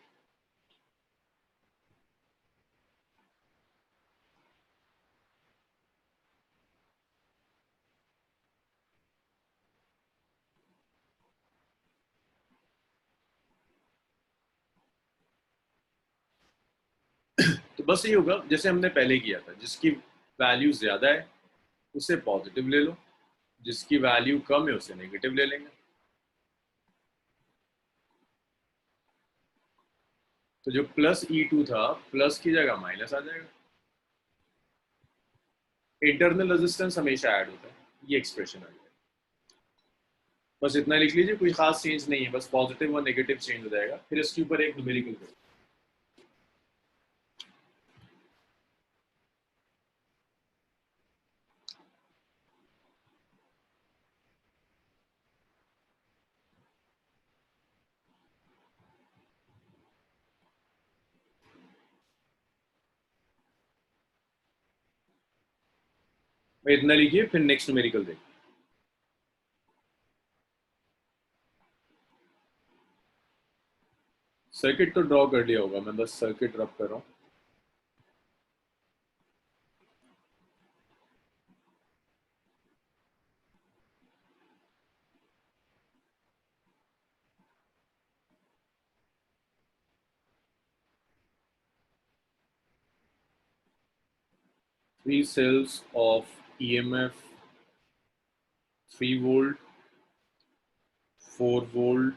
तो बस ये होगा जैसे हमने पहले किया था, जिसकी वैल्यू ज्यादा है उसे पॉजिटिव ले लो, जिसकी वैल्यू कम है उसे नेगेटिव ले लेंगे। तो जो प्लस E2 था, प्लस की जगह माइनस आ जाएगा। इंटरनल रेजिस्टेंस हमेशा ऐड होता है, ये एक्सप्रेशन आ गया। बस इतना लिख लीजिए, कोई खास चेंज नहीं है, बस पॉजिटिव और नेगेटिव चेंज हो जाएगा। फिर इसके ऊपर एक न्यूमेरिकल करो। इतना लिखिए, फिर नेक्स्ट न्यूमेरिकल देखिए। सर्किट तो ड्रॉ कर लिया होगा, मैं बस सर्किट रब कर रहा हूँ। Three cells of EMF 3 volt, 4 volt,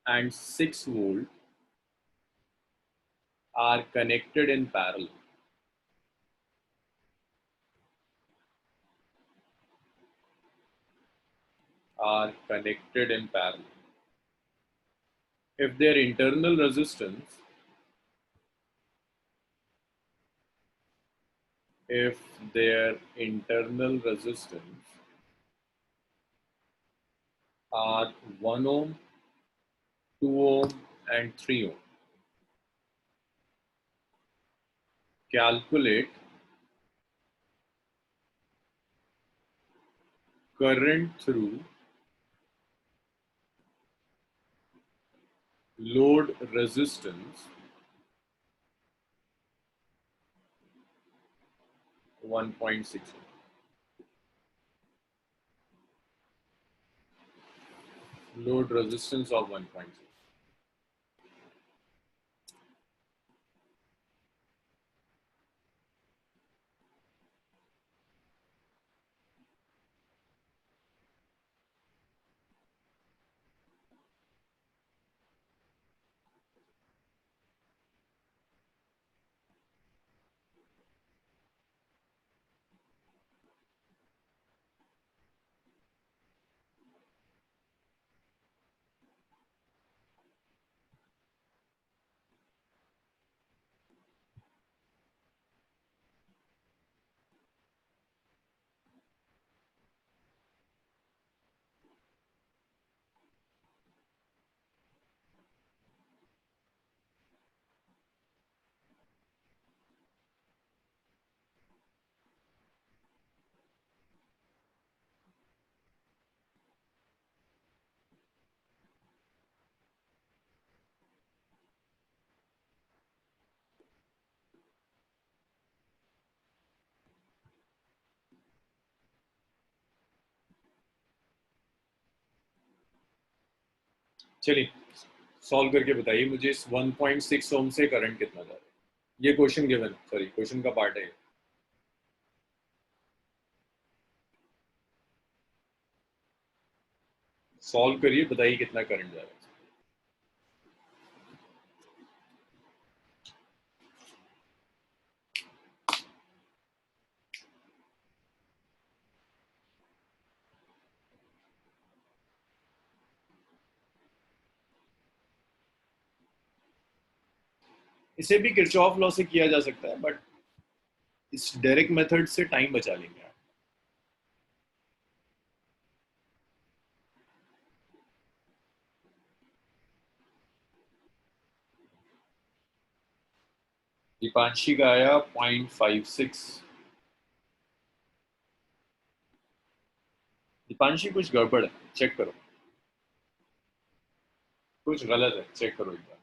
and 6 volt are connected in parallel. Are connected in parallel. If their internal resistance, if their internal resistance are 1 ohm, 2 ohm, and 3 ohm, calculate current through load resistance 1.6. Load resistance of 1.6. चलिए solve करके बताइए मुझे, इस 1.6 ओम से current कितना जा रहा है। ये क्वेश्चन गिवन, सॉरी क्वेश्चन का पार्ट है। सॉल्व करिए, बताइए कितना करंट जा रहा है। इसे भी किरचॉफ लॉ से किया जा सकता है, बट इस डायरेक्ट मेथड से टाइम बचा लेंगे आप। दीपांशी का आया 0.56। दीपांशी कुछ गड़बड़ है, चेक करो, कुछ गलत है, चेक करो एक बार।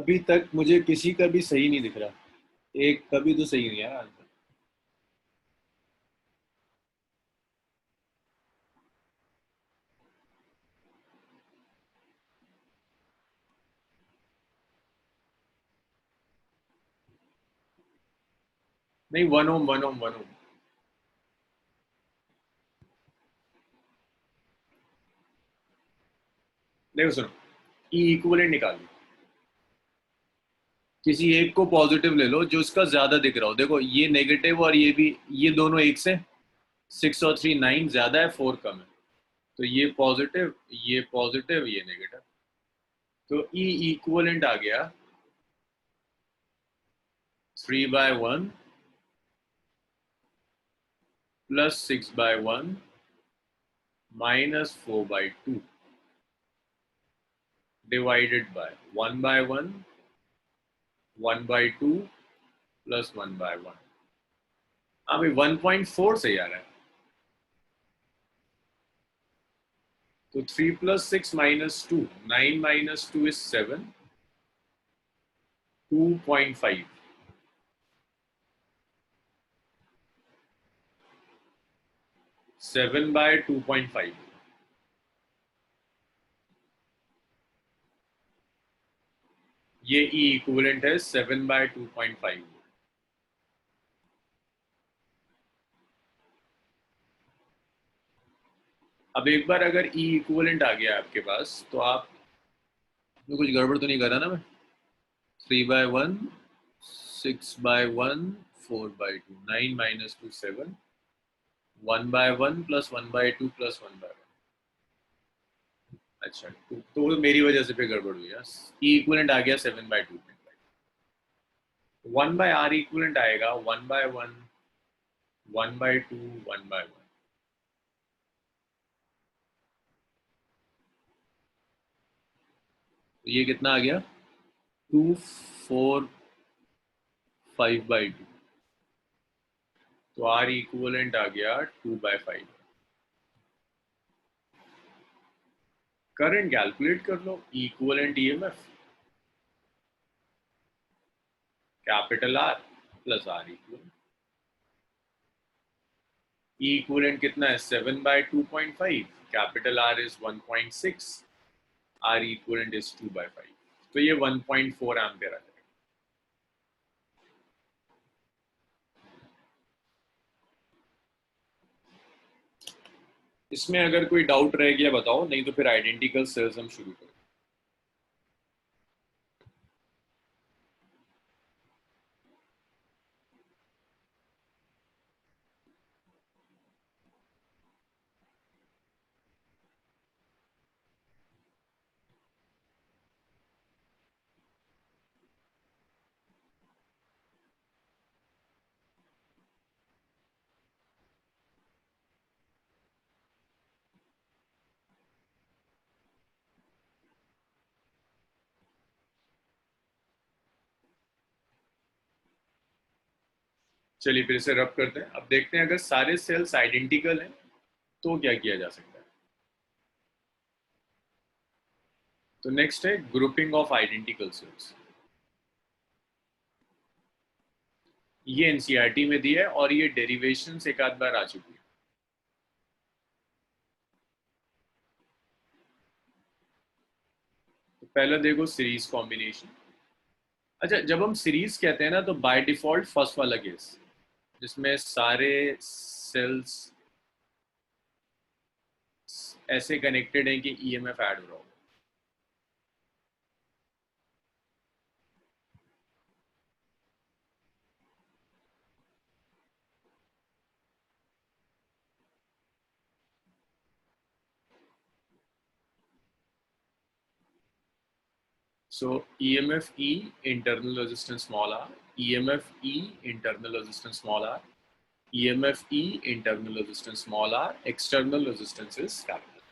अभी तक मुझे किसी का भी सही नहीं दिख रहा, एक कभी तो सही नहीं है आंसर। नहीं, 1 ओम 1 ओम 1 ओम। देखो सुनो, ई इक्विवेलेंट निकाल लो, किसी एक को पॉजिटिव ले लो जो इसका ज्यादा दिख रहा हो। देखो ये नेगेटिव और ये भी, ये दोनों एक से, 6 और 3 9 ज्यादा है, 4 कम है। तो ये पॉजिटिव, ये पॉजिटिव, ये नेगेटिव। तो ई इक्विवेलेंट आ गया 3/1 प्लस 6/1 -4/2 डिवाइडेड बाय 1/1 1/2 प्लस 1/1। अभी 1.4 से आ रहा है। तो 3 + 6 - 2, 9 - 2 is 7, 2.5, 7/2.5। ये ई इक्विवेलेंट है 7/2.5। अब एक बार अगर ई इक्विवेलेंट आ गया आपके पास, तो आप तो कुछ गड़बड़ तो नहीं कर रहा ना मैं? 3/1 6/1 4/2 9 - 2 7, 1/1 प्लस 1/2 प्लस 1/1। अच्छा, तो मेरी वजह से फिर गड़बड़ हुई। ई इक्विवेलेंट आ गया 7/2.5। 1/r इक्विवेलेंट आएगा 1/1 1/2 1/1। तो ये कितना आ गया? 2 4 5/2। तो आर इक्विवेलेंट आ गया 2/5। करंट कैलकुलेट कर लो, equivalent EMF capital R plus R equivalent. E equivalent कितना है? 7/2.5, capital R is 1.6, R equivalent is 2/5। तो ये 1.4 एम्पियर आ जाएगा। इसमें अगर कोई डाउट रह गया बताओ, नहीं तो फिर आइडेंटिकल सेल्स हम शुरू करें। चलिए फिर से रब करते हैं। अब देखते हैं अगर सारे सेल्स आइडेंटिकल हैं तो क्या किया जा सकता है। तो नेक्स्ट है ग्रुपिंग ऑफ आइडेंटिकल सेल्स। ये एनसीईआरटी में दिया है और ये डेरिवेशन एक आध बार आ चुकी है। तो पहला देखो सीरीज कॉम्बिनेशन। अच्छा, जब हम सीरीज कहते हैं ना, तो बाय डिफॉल्ट फर्स्ट वाला केस जिसमें सारे सेल्स ऐसे कनेक्टेड हैं कि ईएमएफ ऐड हो रहा हो। So EMF E internal resistance small r, EMF E internal resistance small r, EMF E internal resistance small r, external resistance is capital।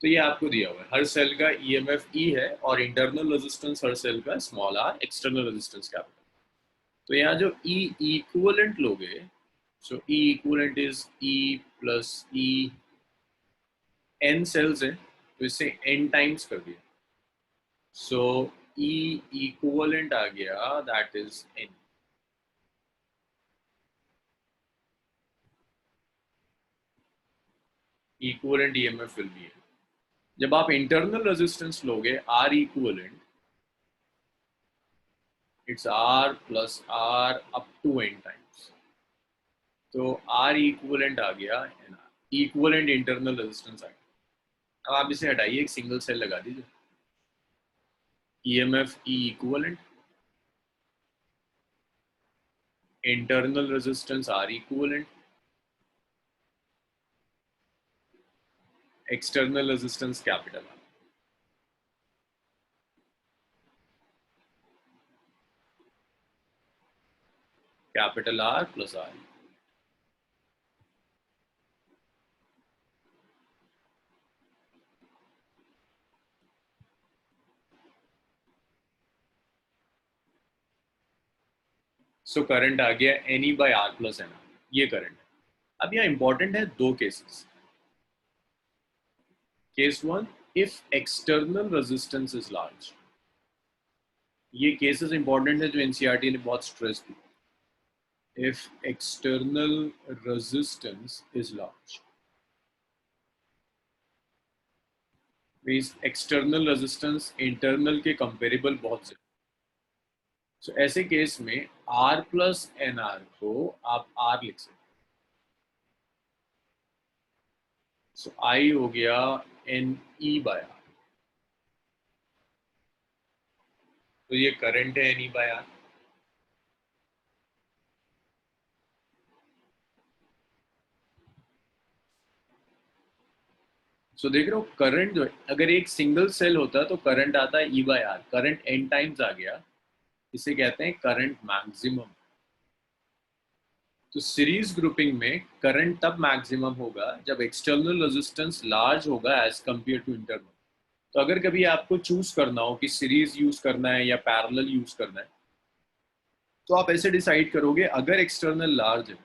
तो ये आपको दिया हुआ है, हर सेल का EMF E है और इंटरनल रेजिस्टेंस हर सेल का small r, external resistance capital. तो यहाँ जो E इक्विवेलेंट लोगे, so E equivalent is E plus E, n cells है तो इसे n टाइम्स कर दिया। सो ई इक्विवेलेंट आ गया, that is N. Equivalent EMF will be, जब आप इंटरनल रेजिस्टेंस लोगे R equivalent, it's R plus R up to N times, तो आर इक्विवेलेंट आ गया N R, equivalent internal resistance आ गया। अब आप इसे हटाइए, एक सिंगल सेल लगा दीजिए, EMF E equivalent, internal resistance R equivalent, external resistance capital R, capital R plus R. So current आ गया N E by R plus N R, ये करंट है। अब यहाँ इंपॉर्टेंट है दो cases. Case one, if external resistance is large, ये cases important है जो एनसीईआरटी ने बहुत स्ट्रेस दी। If external resistance is large means external resistance internal के कंपेरेबल बहुत ज्यादा। सो ऐसे केस में आर प्लस एन आर को आप आर लिख सकते, सो आई हो गया एन ई बाय आर, तो ये करंट है एन ई बाय आर। सो देख रहे हो करंट जो है, अगर एक सिंगल सेल होता है तो करंट आता है E by R, current N times आ गया, इसे कहते हैं करंट मैक्सिमम। तो सीरीज ग्रुपिंग में करंट तब मैक्सिमम होगा जब एक्सटर्नल रेजिस्टेंस लार्ज होगा एज कंपेयर टू इंटरनल। तो अगर कभी आपको चूज करना हो कि सीरीज यूज करना है या पैरेलल यूज करना है, तो आप ऐसे डिसाइड करोगे, अगर एक्सटर्नल लार्ज है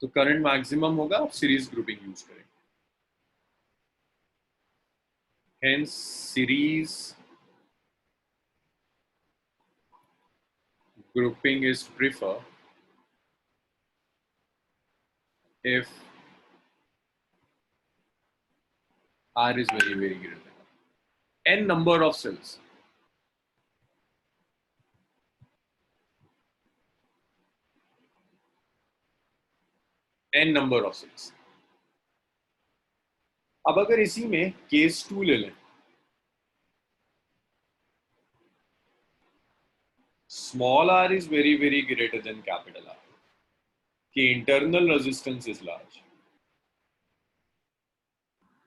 तो करंट मैक्सिमम होगा, आप सीरीज ग्रुपिंग यूज करेंगे। Hence series grouping is prefer if R is very very greater than n number of cells. n number of cells. अब अगर इसी में केस 2 ले लें, small r is very very greater than capital R, कि internal resistance is large।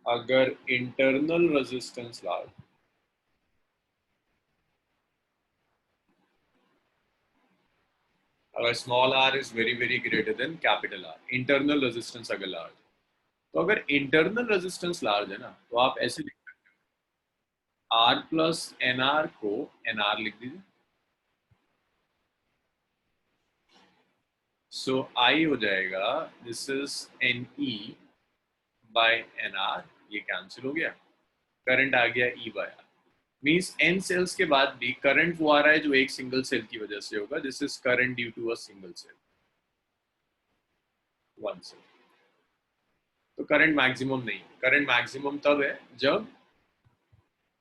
अगर internal resistance large, अगर small r is very very greater than capital R, internal resistance अगर large, तो अगर internal resistance large है ना, तो आप ऐसे लिख सकते हो, r plus nr को nr लिख दीजिए, सो आई हो जाएगा, this is N E by N R, ये कैंसिल हो गया, करंट आ गया E by R. Means N cells के बाद भी करंट वो आ रहा है जो एक सिंगल सेल की वजह से होगा, this is current due to a single cell, one cell. तो करंट मैक्सिमम नहीं, करंट मैक्सिमम तब है जब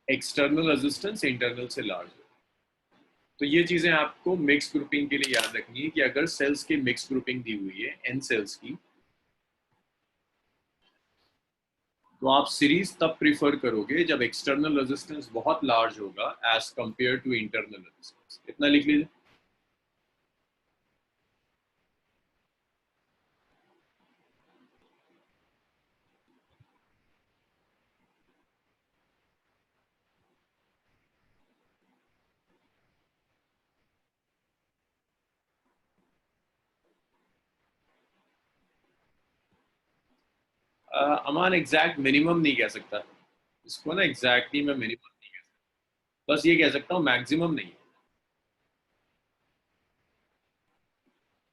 एक्सटर्नल रेजिस्टेंस इंटरनल से लार्ज हो। तो ये चीजें आपको मिक्स ग्रुपिंग के लिए याद रखनी है कि अगर सेल्स की मिक्स ग्रुपिंग दी हुई है एन सेल्स की, तो आप सीरीज तब प्रीफर करोगे जब एक्सटर्नल रेजिस्टेंस बहुत लार्ज होगा as compare to internal resistance. इतना लिख लीजिए। अमान एग्जैक्ट मिनिमम नहीं कह सकता इसको ना, एग्जैक्टली मैं मिनिमम नहीं कह सकता, बस ये कह सकता हूँ मैक्सिमम नहीं।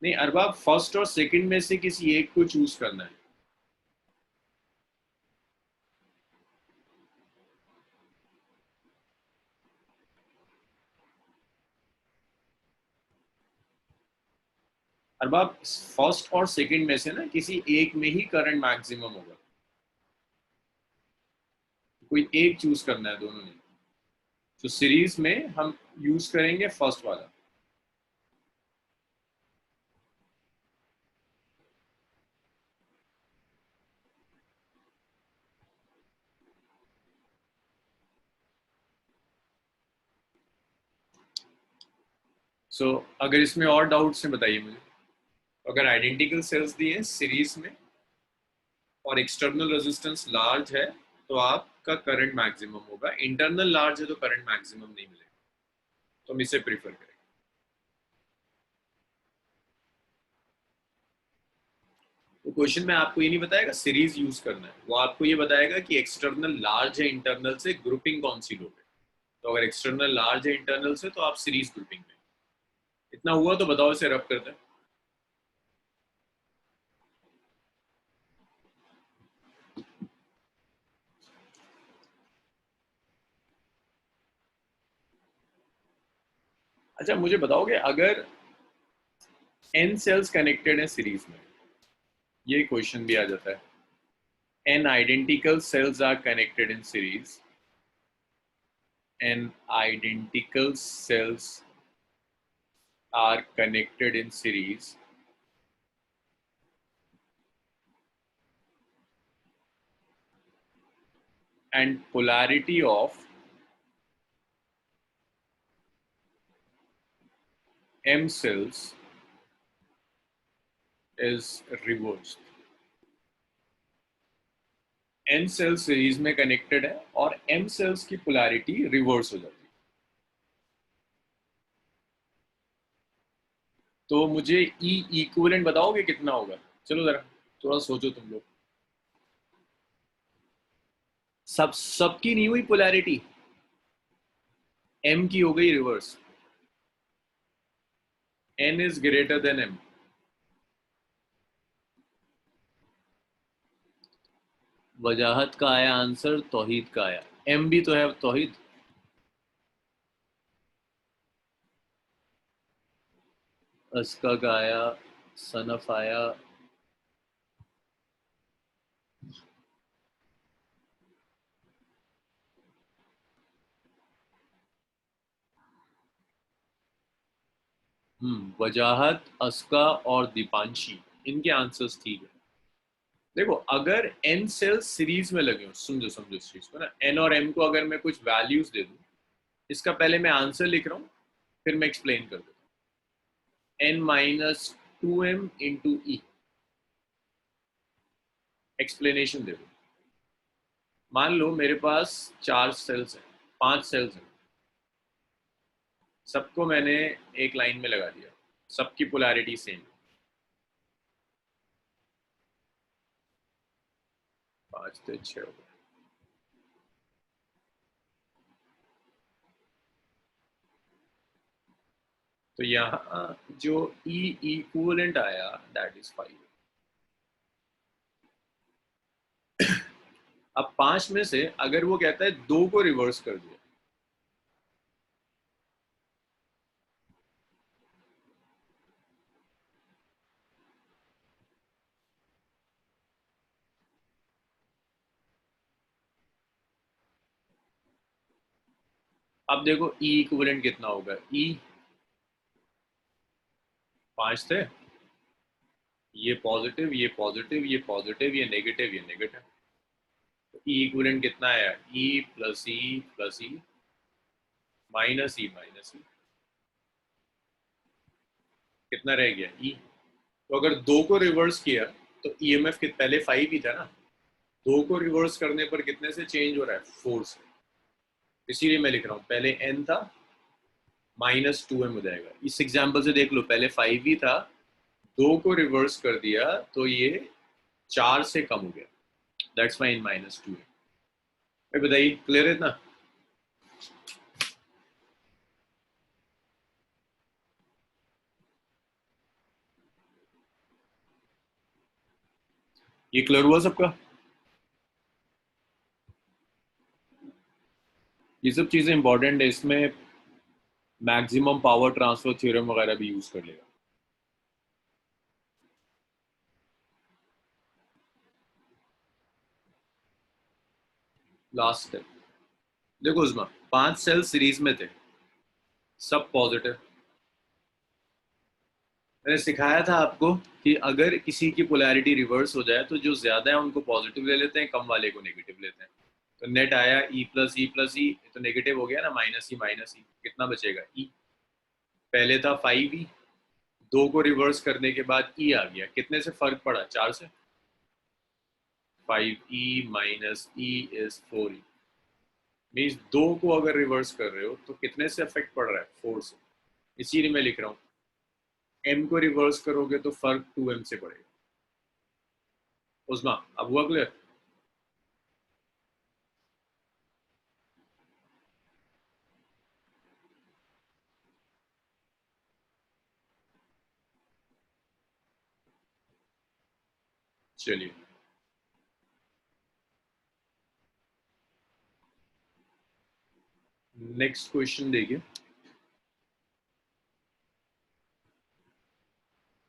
नहीं अरबाब, फर्स्ट और सेकंड में से किसी एक को चूज करना है। अब आप फर्स्ट और सेकंड में से ना किसी एक में ही करंट मैक्सिमम होगा, कोई एक चूज करना है दोनों में। तो सीरीज में हम यूज करेंगे फर्स्ट वाला। अगर इसमें और डाउट्स हैं बताइए मुझे। अगर आइडेंटिकल सेल्स दिए हैं सीरीज में और एक्सटर्नल रेजिस्टेंस लार्ज है तो आपका करंट मैक्सिमम होगा, इंटरनल लार्ज है तो करंट मैक्सिमम नहीं मिलेगा, तो हम इसे प्रीफर करेंगे। तो क्वेश्चन में आपको ये नहीं बताएगा सीरीज यूज करना है, वो आपको ये बताएगा कि एक्सटर्नल लार्ज है इंटरनल से, ग्रुपिंग कौन सी लोगे। तो अगर एक्सटर्नल लार्ज है इंटरनल से तो आप सीरीज ग्रुपिंग में। इतना हुआ तो बताओ, इसे रब करते हैं। अच्छा मुझे बताओगे, अगर n सेल्स कनेक्टेड है सीरीज में, ये क्वेश्चन भी आ जाता है, n identical cells are connected in series, n identical cells are connected in series and polarity of m cells is reversed। n cells series में कनेक्टेड है और m सेल्स की पोलैरिटी रिवर्स हो जाती है। तो मुझे E इक्विवेलेंट बताओगे कितना होगा? चलो जरा थोड़ा सोचो तुम लोग। सबकी नहीं हुई पोलैरिटी, m की हो गई reverse, n is greater than m। वजाहत का आया आंसर, तौहीद का आया, m भी तो है तौहीद। अस्का का आया, सनफ आया। वजाहत, अस्का और दीपांशी, इनके आंसर्स ठीक है। देखो अगर n सेल्स सीरीज में लगे हो, समझो समझो इस चीज को ना, n और m को अगर मैं कुछ वैल्यूज दे दूं, इसका पहले मैं आंसर लिख रहा हूं, फिर मैं एक्सप्लेन कर दूं। n माइनस 2m इंटू ई, एक्सप्लेनेशन दे दूं। मान लो मेरे पास 4 सेल्स हैं, 5 सेल्स हैं, सबको मैंने एक लाइन में लगा दिया, सबकी पोलैरिटी सेम, 5 से 6 हो गए। तो यहाँ जो E इक्विवेलेंट आया दैट इज 5। अब 5 में से अगर वो कहता है 2 को रिवर्स कर दिया, अब देखो E इक्विवेलेंट कितना होगा, E 5 थे, ये पॉजिटिव ये पॉजिटिव ये पॉजिटिव ये नेगेटिव ये नेगेटिव, तो E इक्विवेलेंट कितना आया, E प्लस ई माइनस ई, कितना रह गया E। तो अगर 2 को रिवर्स किया तो ईएमएफ पहले 5 ही था ना, 2 को रिवर्स करने पर कितने से चेंज हो रहा है, 4 से। इसीलिए मैं लिख रहा हूँ पहले n था, माइनस 2m हो जाएगा। इस एग्जाम्पल से देख लो, पहले 5 ही था, 2 को रिवर्स कर दिया तो ये 4 से कम हो गया, that's why n minus 2m। बताइए क्लियर है इतना? ये क्लियर हुआ सबका? ये सब चीजें इंपॉर्टेंट है, इसमें मैक्सिमम पावर ट्रांसफर थ्योरम वगैरह भी यूज कर लेगा। Last step. देखो उस्मा, 5 सेल सीरीज में थे, सब पॉजिटिव। मैंने सिखाया था आपको कि अगर किसी की पोलैरिटी रिवर्स हो जाए तो जो ज्यादा है उनको पॉजिटिव ले लेते हैं, कम वाले को नेगेटिव लेते हैं। तो नेट आया ई प्लस ई, तो नेगेटिव हो गया ना, माइनस ई, कितना बचेगा ई। पहले था 5e, 2 को रिवर्स करने के बाद ई आ गया, कितने से फर्क पड़ा, 4 से। 5e minus E is 4e, means 2 को अगर रिवर्स कर रहे हो तो कितने से अफेक्ट पड़ रहा है, 4 से। इसीलिए मैं लिख रहा हूँ, m को रिवर्स करोगे तो फर्क 2m से पड़ेगा। उस्मा अब हुआ क्लियर? चलिए नेक्स्ट क्वेश्चन देखिए।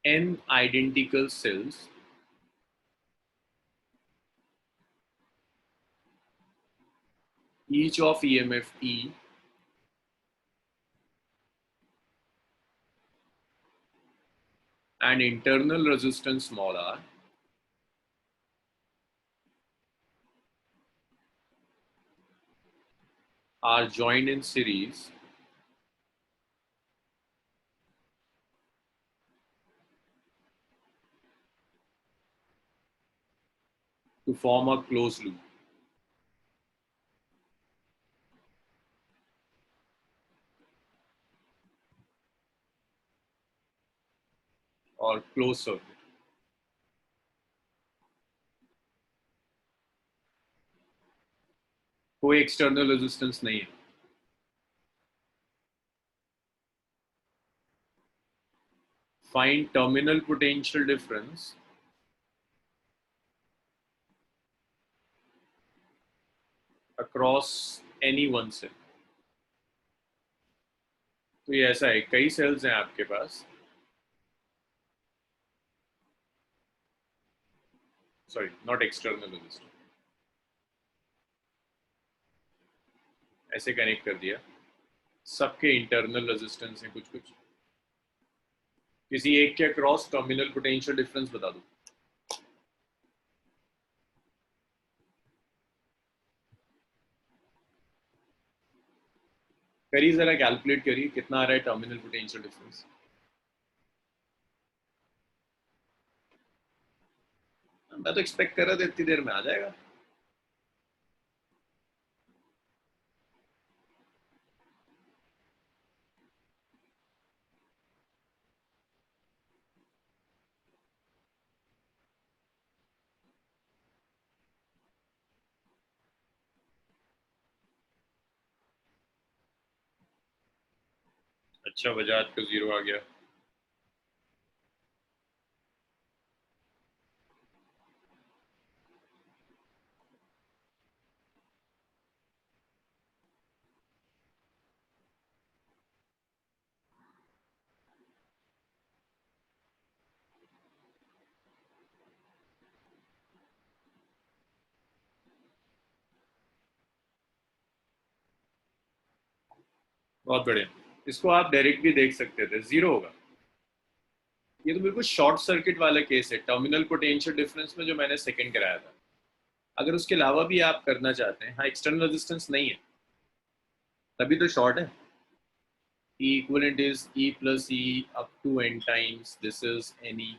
n identical cells each of EMF E and internal resistance small r are joined in series to form a closed loop or closed circuit। कोई एक्सटर्नल रेजिस्टेंस नहीं है। Find terminal potential difference across any one cell. तो ये ऐसा है, कई cells हैं आपके पास, सॉरी नॉट एक्सटर्नल रेजिस्टेंस, ऐसे कनेक्ट कर दिया, सबके इंटरनल रेजिस्टेंस है कुछ कुछ। किसी एक के अक्रॉस टर्मिनल पोटेंशियल डिफरेंस बता दो। करिए जरा, कैलकुलेट करिए कितना आ रहा है टर्मिनल पोटेंशियल डिफरेंस। मैं तो एक्सपेक्ट कर रहा था इतनी देर में आ जाएगा। अच्छा, बजाज का 0 आ गया। बहुत बढ़िया। इसको आप डायरेक्ट भी देख सकते थे, 0 होगा। ये तो बिल्कुल शॉर्ट सर्किट वाला केस है, टर्मिनल पोटेंशियल डिफरेंस में जो मैंने सेकंड कराया था। अगर उसके अलावा भी आप करना चाहते हैं, हाँ एक्सटर्नल रेजिस्टेंस नहीं है, तभी तो शॉर्ट है। E equivalent is E plus E up to n times, this is any।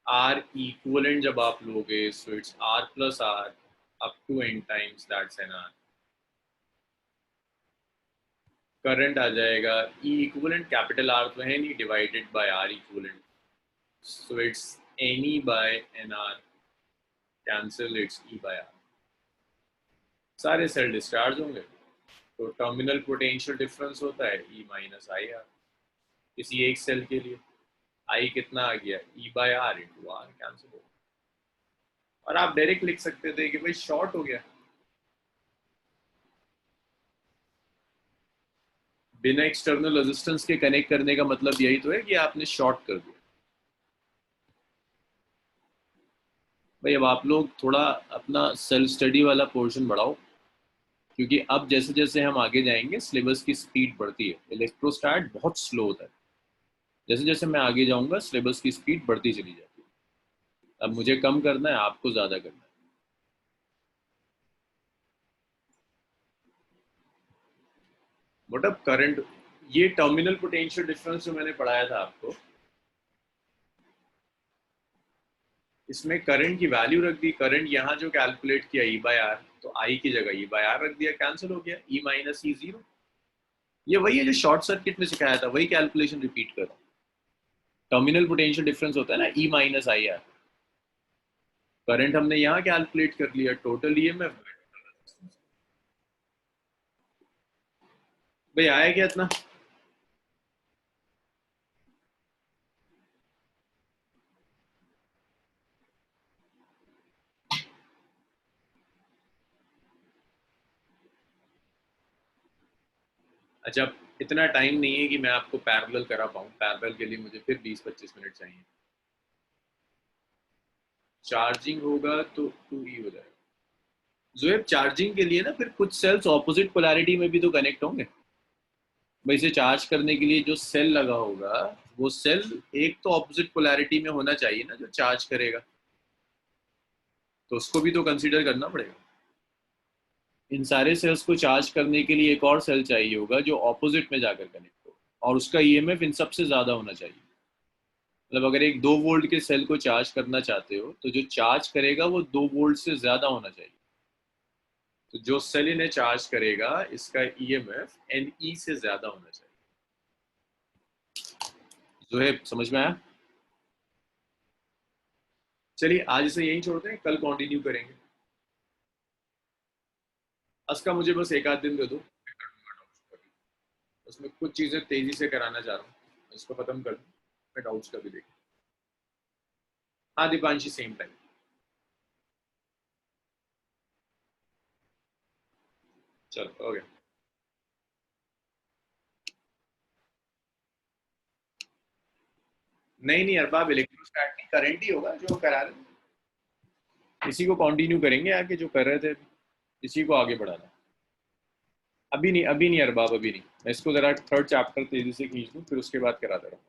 R equivalent जब आप लोगे, so it's R plus R up to n times, that's an R। Current आ जाएगा E equivalent, कैपिटल R तो है नहीं, divided by R equivalent, so it's any by NR, cancel, it's E by R। सारे cell discharge होंगे, तो terminal potential difference होता है E माइनस आई आर। किसी एक सेल के लिए आई कितना आ गया, E by R into R, cancel हो। और आप डायरेक्ट लिख सकते थे कि भाई शॉर्ट हो गया, बिना एक्सटर्नल रेजिस्टेंस के कनेक्ट करने का मतलब यही तो है कि आपने शॉर्ट कर दिया। भाई अब आप लोग थोड़ा अपना सेल्फ स्टडी वाला पोर्शन बढ़ाओ, क्योंकि अब जैसे जैसे हम आगे जाएंगे सिलेबस की स्पीड बढ़ती है। इलेक्ट्रोस्टैट बहुत स्लो होता है, जैसे जैसे मैं आगे जाऊंगा सिलेबस की स्पीड बढ़ती चली जाती है। अब मुझे कम करना है, आपको ज़्यादा करना है। मतलब करंट, ये टर्मिनल पोटेंशियल डिफरेंस जो मैंने पढ़ाया था आपको, इसमें करंट की वैल्यू रख दी। करंट यहाँ जो कैलकुलेट किया ई बाय आर, तो आई की जगह ई बाय आर रख दिया, कैंसिल हो गया, ई माइनस ई जीरो। ये वही है जो शॉर्ट सर्किट में सिखाया था, वही कैलकुलेशन रिपीट कर रहा हूँ। टर्मिनल पोटेंशियल डिफरेंस होता है ना, E minus I R. Current हमने यहाँ कैलकुलेट कर लिया, टोटल ईएमएफ। भाई आया क्या इतना? अच्छा, इतना टाइम नहीं है कि मैं आपको पैरेलल करा पाऊँ। पैरेलल के लिए मुझे फिर 20-25 मिनट चाहिए। चार्जिंग होगा तो 2E हो जाएगा। जोएब चार्जिंग के लिए ना फिर कुछ सेल्स ऑपोजिट पोलैरिटी में भी तो कनेक्ट होंगे। भाई इसे चार्ज करने के लिए जो सेल लगा होगा, वो सेल एक तो ऑपोजिट पोलैरिटी में होना चाहिए ना, जो चार्ज करेगा। तो उसको भी तो कंसीडर करना पड़ेगा। इन सारे सेल्स को चार्ज करने के लिए एक और सेल चाहिए होगा जो ऑपोजिट में जाकर कनेक्ट हो, और उसका ईएमएफ इन सबसे ज्यादा होना चाहिए। मतलब अगर एक 2 वोल्ट के सेल को चार्ज करना चाहते हो, तो जो चार्ज करेगा वो 2 वोल्ट से ज्यादा होना चाहिए। तो जो सेल इन्हें चार्ज करेगा, इसका ईएमएफ एन ई से ज्यादा होना चाहिए। जोहेब समझ में आया? चलिए आज इसे यहीं छोड़ते हैं, कल कंटिन्यू करेंगे। आज का मुझे बस एक आध दिन दे दो, मैं कर दूंगा डाउट्स का भी। उसमें कुछ चीजें तेजी से कराना चाह रहा हूँ, इसको खत्म कर दूँ, मैं डाउट्स का भी देख। हाँ दीपांशी, सेम टाइम। चलो ओके। नहीं नहीं अरबाब, इलेक्ट्रोस्टैट नहीं, करंट ही होगा जो करा रहे थे। इसी को कंटिन्यू करेंगे आगे, जो कर रहे थे इसी को आगे बढ़ाना। अभी नहीं, अभी नहीं अरबाब, अभी नहीं। मैं इसको जरा थर्ड चैप्टर तेजी से खींच दूँ, फिर उसके बाद कराता रहूँ।